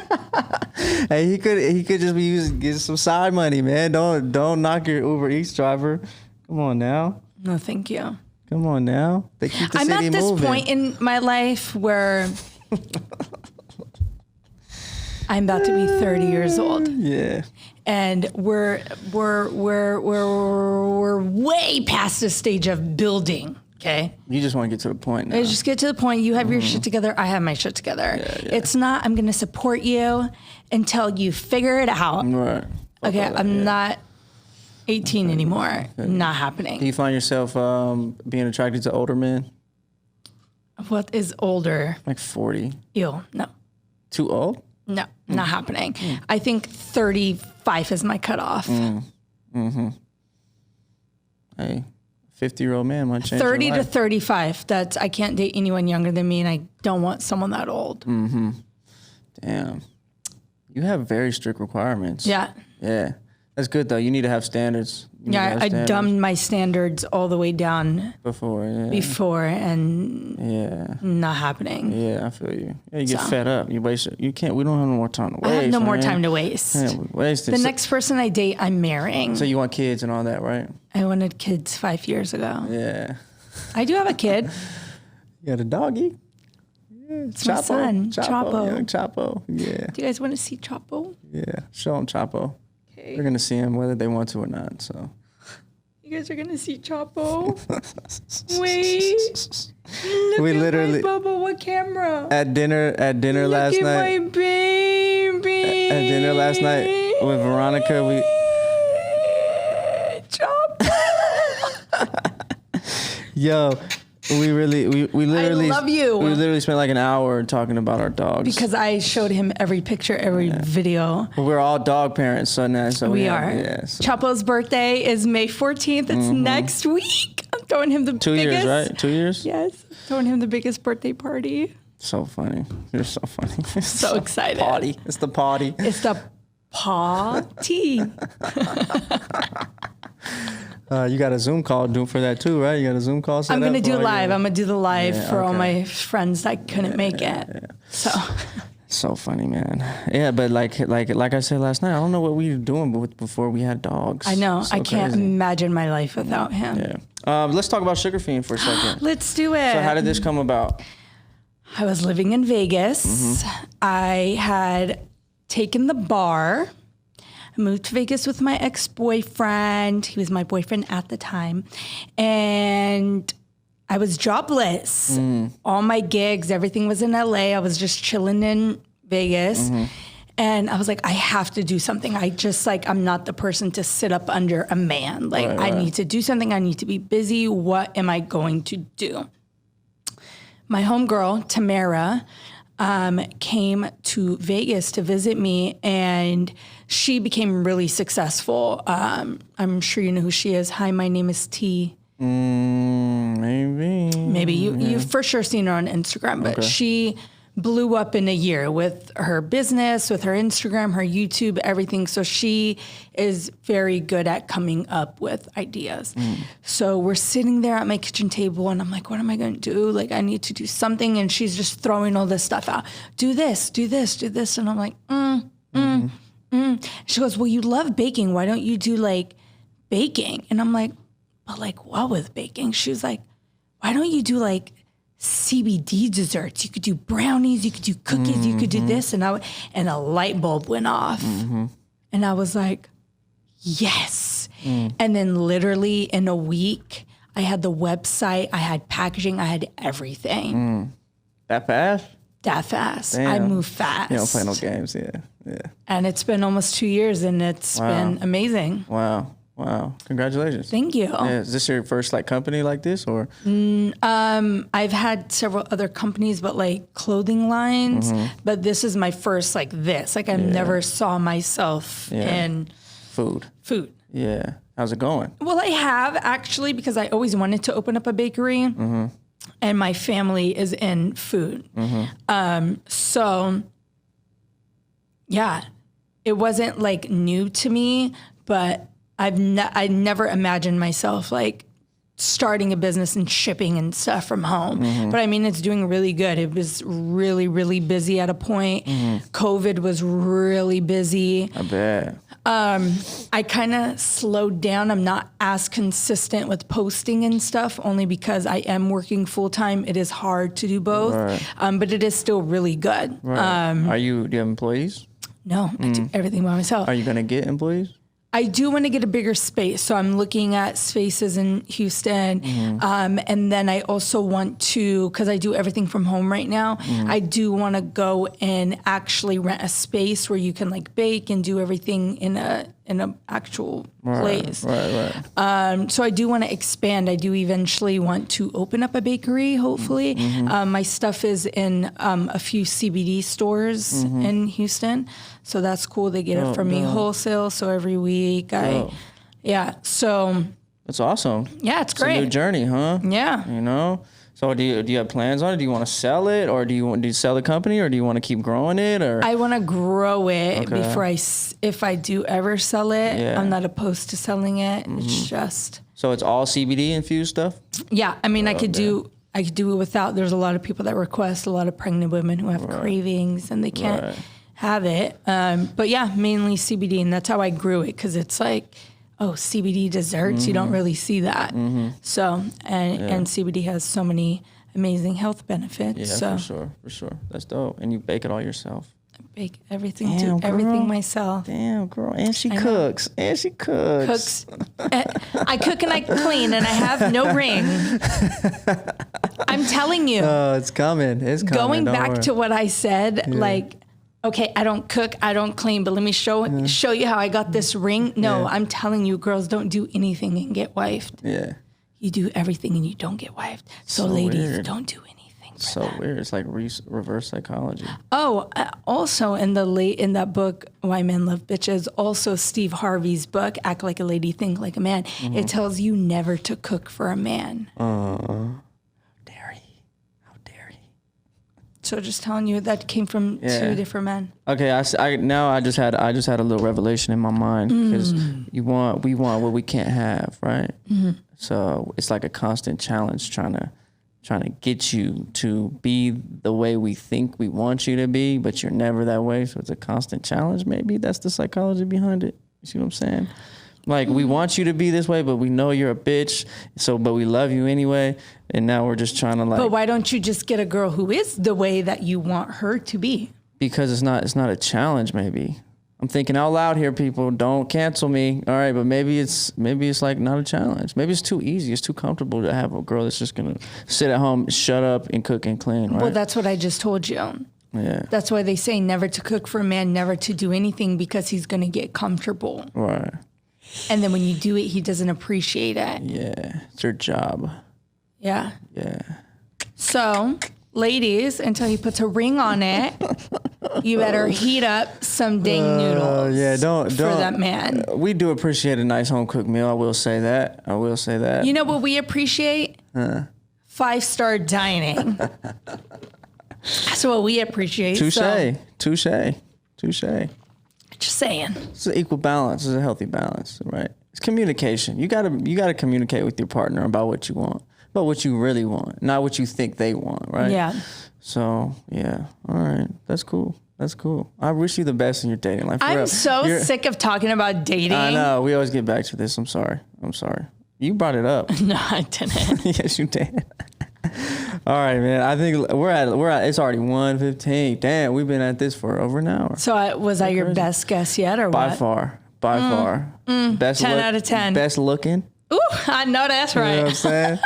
Hey, he could just be getting some side money, man. Don't knock your Uber Eats driver. Come on now. No, thank you. Come on now. They keep the I'm city at this moving. point in my life where I'm about to be 30 years old. Yeah. And we're way past the stage of building. Okay. You just want to get to the point now. I just get to the point. You have your shit together. I have my shit together. Yeah. It's not, I'm going to support you until you figure it out. Right. Okay. I'm not 18 anymore. Not happening. Do you find yourself being attracted to older men? What is older? Like 40. Ew. No. Too old? No. Not happening. I think 35 is my cutoff. Hey, 50-year-old man might change 30 your to life. 35. I can't date anyone younger than me, and I don't want someone that old. Damn. You have very strict requirements. Yeah. Yeah. That's good, though. You need to have standards. Yeah, I dumbed my standards all the way down before, and not happening. Yeah, I feel you. Yeah, you get fed up. You waste it. You can't. We don't have no more time to waste. I have no more man. time to waste. Yeah, we wasted. The next person I date, I'm marrying. So you want kids and all that, right? I wanted kids 5 years ago. Yeah. I do have a kid. You got a doggy? Yeah, It's my son, Chapo. Young Chapo. Yeah. Do you guys want to see Chapo? Yeah. Show him Chapo. Okay. They're gonna see him whether they want to or not. So. You guys are gonna see Chapo. Wait. Look We at literally- my Bubba. What camera? At dinner last Look night. at my baby. At dinner last night with Veronica, we. Chapo. Yo, we literally. love you. We literally spent like an hour talking about our dogs. Because I showed him every picture, every video. We're all dog parents, so now We have- are. Yeah. So. Chapo's birthday is May 14th. It's next week. I'm throwing him the 2 biggest. years, right? 2 years. Yes. Throwing him the biggest birthday party. So funny. You're so funny. So excited. Party. It's the party. It's the party. You got a Zoom call due for that too, right? You got a Zoom call set I'm up? going to do for live. I'm going to do the live Yeah, for all okay. my friends that couldn't make it. So So funny, man. Yeah, but like I said last night, I don't know what we were doing before we had dogs. I know. So I can't crazy. imagine my life without him. Yeah. Let's talk about Sugar Fiend for a second. Let's do it. So how did this come about? I was living in Vegas. I had taken the bar. I moved to Vegas with my ex-boyfriend. He was my boyfriend at the time. And I was jobless. All my gigs, everything was in LA. I was just chilling in Vegas. And I was like, I have to do something. I'm not the person to sit up under a man. Like, I need to do something. I need to be busy. What am I going to do? My homegirl, Tamara, came to Vegas to visit me, and she became really successful. I'm sure you know who she is. Hi, my name is T. Maybe. Maybe you've for sure seen her on Instagram, but she blew up in a year with her business, with her Instagram, her YouTube, everything. So she is very good at coming up with ideas. So we're sitting there at my kitchen table and I'm like, what am I going to do? Like, I need to do something. And she's just throwing all this stuff out. Do this, do this, do this. And I'm like, She goes, well, you love baking. Why don't you do like baking? And I'm like, but like what with baking? She was like, why don't you do like CBD desserts? You could do brownies, you could do cookies, you could do this. And a light bulb went off. And I was like, yes. And then literally in a week, I had the website, I had packaging, I had everything. That fast? That fast. Damn. I move fast. You don't play no games, yeah. And it's been almost 2 years and it's been amazing. Wow. Congratulations. Thank you. Yeah, is this your first like company like this or? I've had several other companies, but like clothing lines, but this is my first like this. Like I never saw myself in food. Yeah. How's it going? Well, I have actually, because I always wanted to open up a bakery and my family is in food. So yeah, it wasn't like new to me, but I never imagined myself like starting a business and shipping and stuff from home. But I mean, it's doing really good. It was really, really busy at a point. COVID was really busy. I bet. I kind of slowed down. I'm not as consistent with posting and stuff only because I am working full time. It is hard to do both, but it is still really good. Right. Do you have employees? No, I do everything by myself. Are you going to get employees? I do want to get a bigger space. So I'm looking at spaces in Houston. And then I also want to, because I do everything from home right now, I do want to go and actually rent a space where you can like bake and do everything in a actual place. Right. So I do want to expand. I do eventually want to open up a bakery, hopefully. My stuff is in a few CBD stores in Houston. So that's cool. They get it from me wholesale. So every week so. That's awesome. Yeah, it's great. It's a new journey, huh? Yeah. You know? So do you have plans on it? Do you want to sell it, or do you sell the company, or do you want to keep growing it, or? I want to grow it before if I do ever sell it. Yeah. I'm not opposed to selling it. It's just. So it's all CBD infused stuff? Yeah, I mean, I could do it without. There's a lot of people that request, a lot of pregnant women who have cravings and they can't have it. But yeah, mainly CBD, and that's how I grew it, because it's like, CBD desserts, you don't really see that. So, and CBD has so many amazing health benefits. Yeah, for sure. That's dope. And you bake it all yourself? I bake everything, everything myself. Damn, girl. And she cooks. Cooks. I cook and I clean, and I have no ring. I'm telling you. Oh, it's coming. Going back to what I said, like, okay, I don't cook, I don't clean, but let me show you how I got this ring. No, I'm telling you, girls don't do anything and get wifed. Yeah. You do everything and you don't get wifed. So ladies, weird. Don't do anything. So weird. It's like reverse psychology. Oh, also in that book, Why Men Love Bitches, also Steve Harvey's book, Act Like a Lady, Think Like a Man. It tells you never to cook for a man. So just telling you that came from two different men. Okay, I just had a little revelation in my mind, because we want what we can't have, right? So it's like a constant challenge trying to get you to be the way we think we want you to be, but you're never that way. So it's a constant challenge. Maybe that's the psychology behind it. You see what I'm saying? Like, we want you to be this way, but we know you're a bitch. But we love you anyway. And now we're just trying to like. But why don't you just get a girl who is the way that you want her to be? Because it's not a challenge. Maybe I'm thinking out loud here. People, don't cancel me. All right, but maybe it's like not a challenge. Maybe it's too easy. It's too comfortable to have a girl that's just gonna sit at home, shut up, and cook and clean. Right? Well, that's what I just told you. Yeah. That's why they say never to cook for a man, never to do anything, because he's gonna get comfortable. Right. And then when you do it, he doesn't appreciate it. Yeah, it's your job. Yeah. Yeah. So, ladies, until he puts a ring on it, you better heat up some dang noodles. Yeah, don't for that man. We do appreciate a nice home cooked meal. I will say that. You know what we appreciate? 5-star dining. That's what we appreciate. Touche. Just saying. It's an equal balance. It's a healthy balance, right? It's communication. You gotta communicate with your partner about what you want, about what you really want, not what you think they want, right? Yeah. So yeah, all right, that's cool. That's cool. I wish you the best in your dating life. I'm so sick of talking about dating. I know. We always get back to this. I'm sorry. You brought it up. No, I didn't. Yes, you did. All right, man. I think we're at. It's already 1:15. Damn, we've been at this for over an hour. So was I your best guess yet, or By what? By far. Best 10 out of 10. Best looking. Ooh, I know that's right. You know what I'm saying?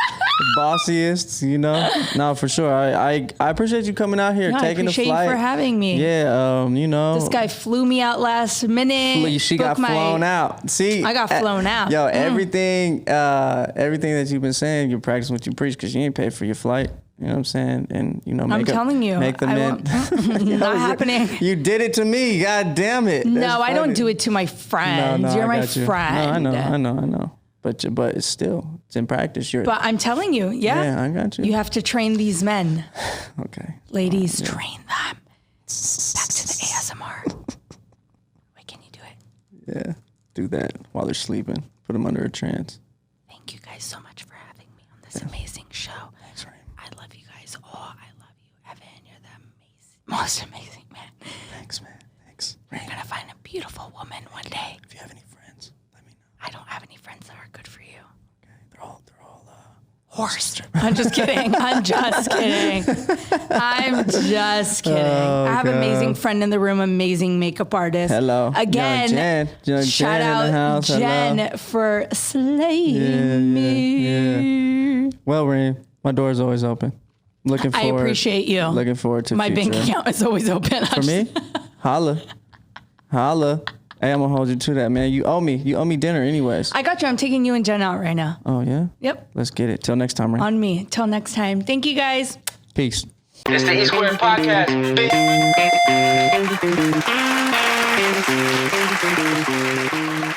Bossiest, you know? No, for sure. I appreciate you coming out here, taking the flight. I appreciate you for having me. Yeah, you know. This guy flew me out last minute. She got flown out. See? I got flown out. Yo, everything that you've been saying, you're practicing what you preach because you ain't paid for your flight. You know what I'm saying? And, you know, I'm telling you. Make the men. Not happening. You did it to me. God damn it. No, I don't do it to my friends. No, You're my friend. No, I know. But it's still, it's in practice. But I'm telling you, Yeah, I got you. You have to train these men. Okay. Ladies, train them. Back to the ASMR. Wait, can you do it? Yeah, do that while they're sleeping. Put them under a trance. Thank you guys so much for having me on this amazing show. Thanks, Reem. I love you guys all. I love you, Evan. You're the most amazing man. Thanks, man. Thanks. You're going to find a beautiful woman one day. If you have any friends, let me know. I don't have any friends that are good for you. Okay, they're all horse. I'm just kidding. I'm just kidding. Oh, I have an God. amazing friend in the room, amazing makeup artist. Hello. Again, Young shout Jen in the out house. Jen Hello. for slaying me. Yeah. Well, Reem, my door is always open. Looking I forward. appreciate you. Looking forward to My future. bank account is always open. For me? Holla. Hey, I'm gonna hold you to that, man. You owe me dinner anyways. I got you. I'm taking you and Jen out right now. Oh, yeah? Yep. Let's get it. Till next time, Reem. On me. Till next time. Thank you guys. Peace. It's the E Square Podcast. Big.